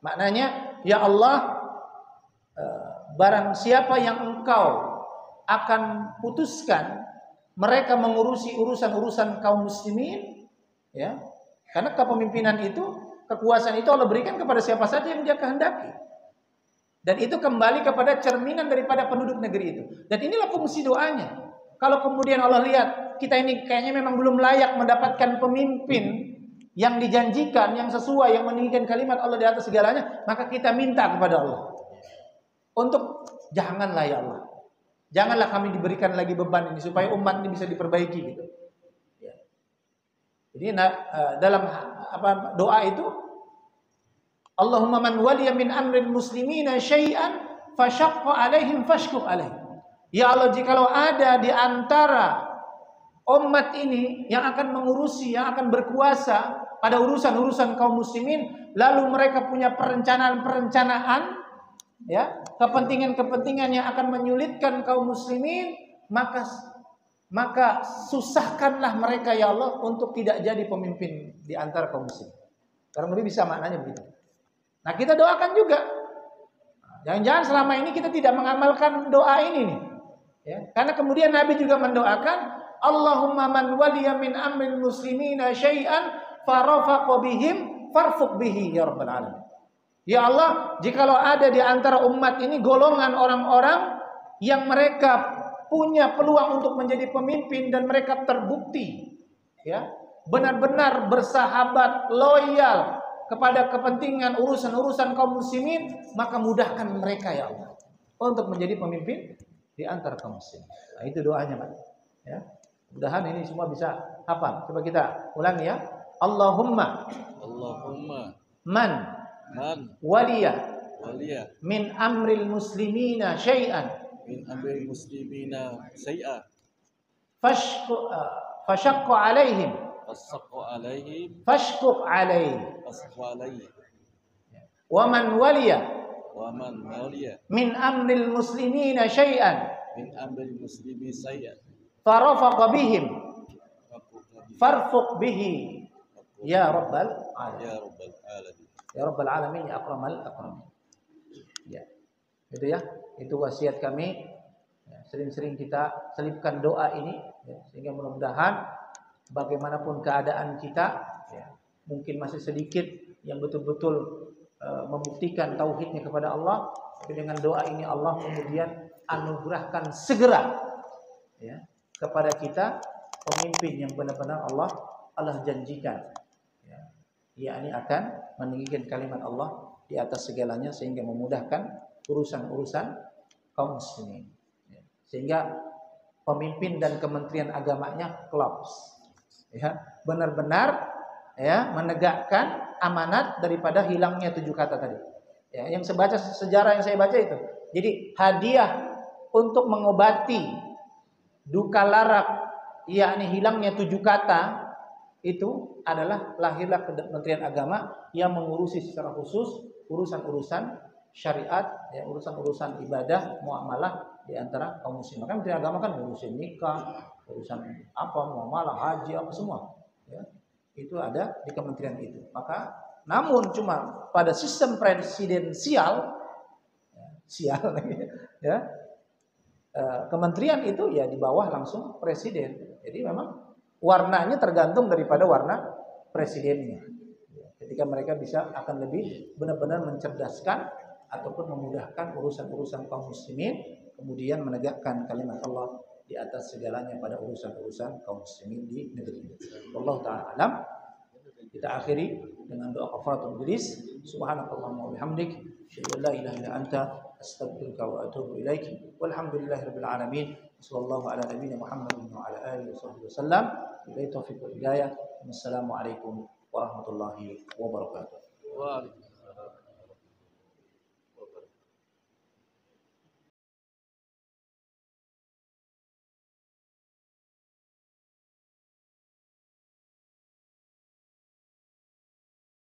Maknanya ya Allah barang siapa yang engkau akan putuskan mereka mengurusi urusan-urusan kaum muslimin ya. Karena kepemimpinan itu, kekuasaan itu Allah berikan kepada siapa saja yang Dia kehendaki. Dan itu kembali kepada cerminan daripada penduduk negeri itu. Dan inilah fungsi doanya. Kalau kemudian Allah lihat kita ini kayaknya memang belum layak mendapatkan pemimpin yang dijanjikan, yang sesuai, yang meninggikan kalimat Allah di atas segalanya, maka kita minta kepada Allah untuk janganlah ya Allah, janganlah kami diberikan lagi beban ini supaya umat ini bisa diperbaiki gitu. Ya. Jadi dalam doa itu Allahumma man waliya min amril muslimina syai'an fashaqqa alaihim fashquq alaih. Ya Allah, jikalau ada di antara umat ini yang akan mengurusi, yang akan berkuasa pada urusan-urusan kaum muslimin, lalu mereka punya perencanaan ya, kepentingan-kepentingan yang akan menyulitkan kaum muslimin, maka susahkanlah mereka ya Allah untuk tidak jadi pemimpin di antara kaum muslimin. Kurang lebih bisa maknanya begitu. Nah kita doakan juga. Jangan-jangan selama ini kita tidak mengamalkan doa ini nih. Ya, karena kemudian Nabi juga mendoakan Allahumma man waliya min amril muslimina syai'an farafaqa bihim farfuq bihi ya rabbal alamin. Ya Allah, jikalau ada di antara umat ini golongan orang-orang yang mereka punya peluang untuk menjadi pemimpin dan mereka terbukti ya benar-benar bersahabat, loyal kepada kepentingan urusan-urusan kaum muslimin, maka mudahkan mereka ya Allah untuk menjadi pemimpin di antara kaum muslimin. Nah, itu doanya, Pak. Ya. Mudahan ini semua bisa hafal. Coba kita ulangi ya. Allahumma man waliya min amril muslimina syai'an fashaqqa alaihim fashquq alaihi wa man waliya min amril muslimina syai'an farafaqa bihim farfuq bihi ya rabbal alamin ya rabbal alamin ya akramal akramin. Ya. Itu ya, itu wasiat kami. Ya, sering-sering kita selipkan doa ini ya, sehingga mudah-mudahan bagaimanapun keadaan kita ya, mungkin masih sedikit yang betul-betul membuktikan tauhidnya kepada Allah, tapi dengan doa ini Allah kemudian anugerahkan segera ya, kepada kita pemimpin yang benar-benar Allah janjikan ya, yakni akan meninggikan kalimat Allah di atas segalanya sehingga memudahkan urusan-urusan kaum muslimin ya. Sehingga pemimpin dan kementerian agamanya klaps ya, benar-benar ya menegakkan amanat daripada hilangnya 7 kata tadi ya, yang sejarah yang saya baca itu. Jadi hadiah untuk mengobati duka larak yakni hilangnya 7 kata itu adalah lahirlah Kementerian Agama yang mengurusi secara khusus urusan-urusan syariat ya, urusan-urusan ibadah muamalah di antara kaum muslimin. Kan Kementerian Agama kan ngurusin nikah, urusan apa muamalah, haji apa semua ya. Itu ada di kementerian itu. Maka namun cuma pada sistem presidensial ya, kementerian itu ya di bawah langsung presiden. Jadi memang warnanya tergantung daripada warna presidennya. Ketika mereka bisa akan lebih benar-benar mencerdaskan ataupun memudahkan urusan-urusan kaum muslimin, kemudian menegakkan kalimat Allah di atas segalanya pada urusan-urusan kaum muslimin di negeri ini. Wallahu ta'ala alam. Kita akhiri dengan doa kafaratul majlis. Subhanakallahumma wa bihamdik, asyhadu an la ilaha illa anta, astaghfiruka wa atubu ilaik. Walhamdulillahirabbil alamin. Sallallahu ala nabiyyina Muhammadin wa ala alihi wasallam. Billahi taufiq wal hidayah. Wassalamualaikum warahmatullahi wabarakatuh.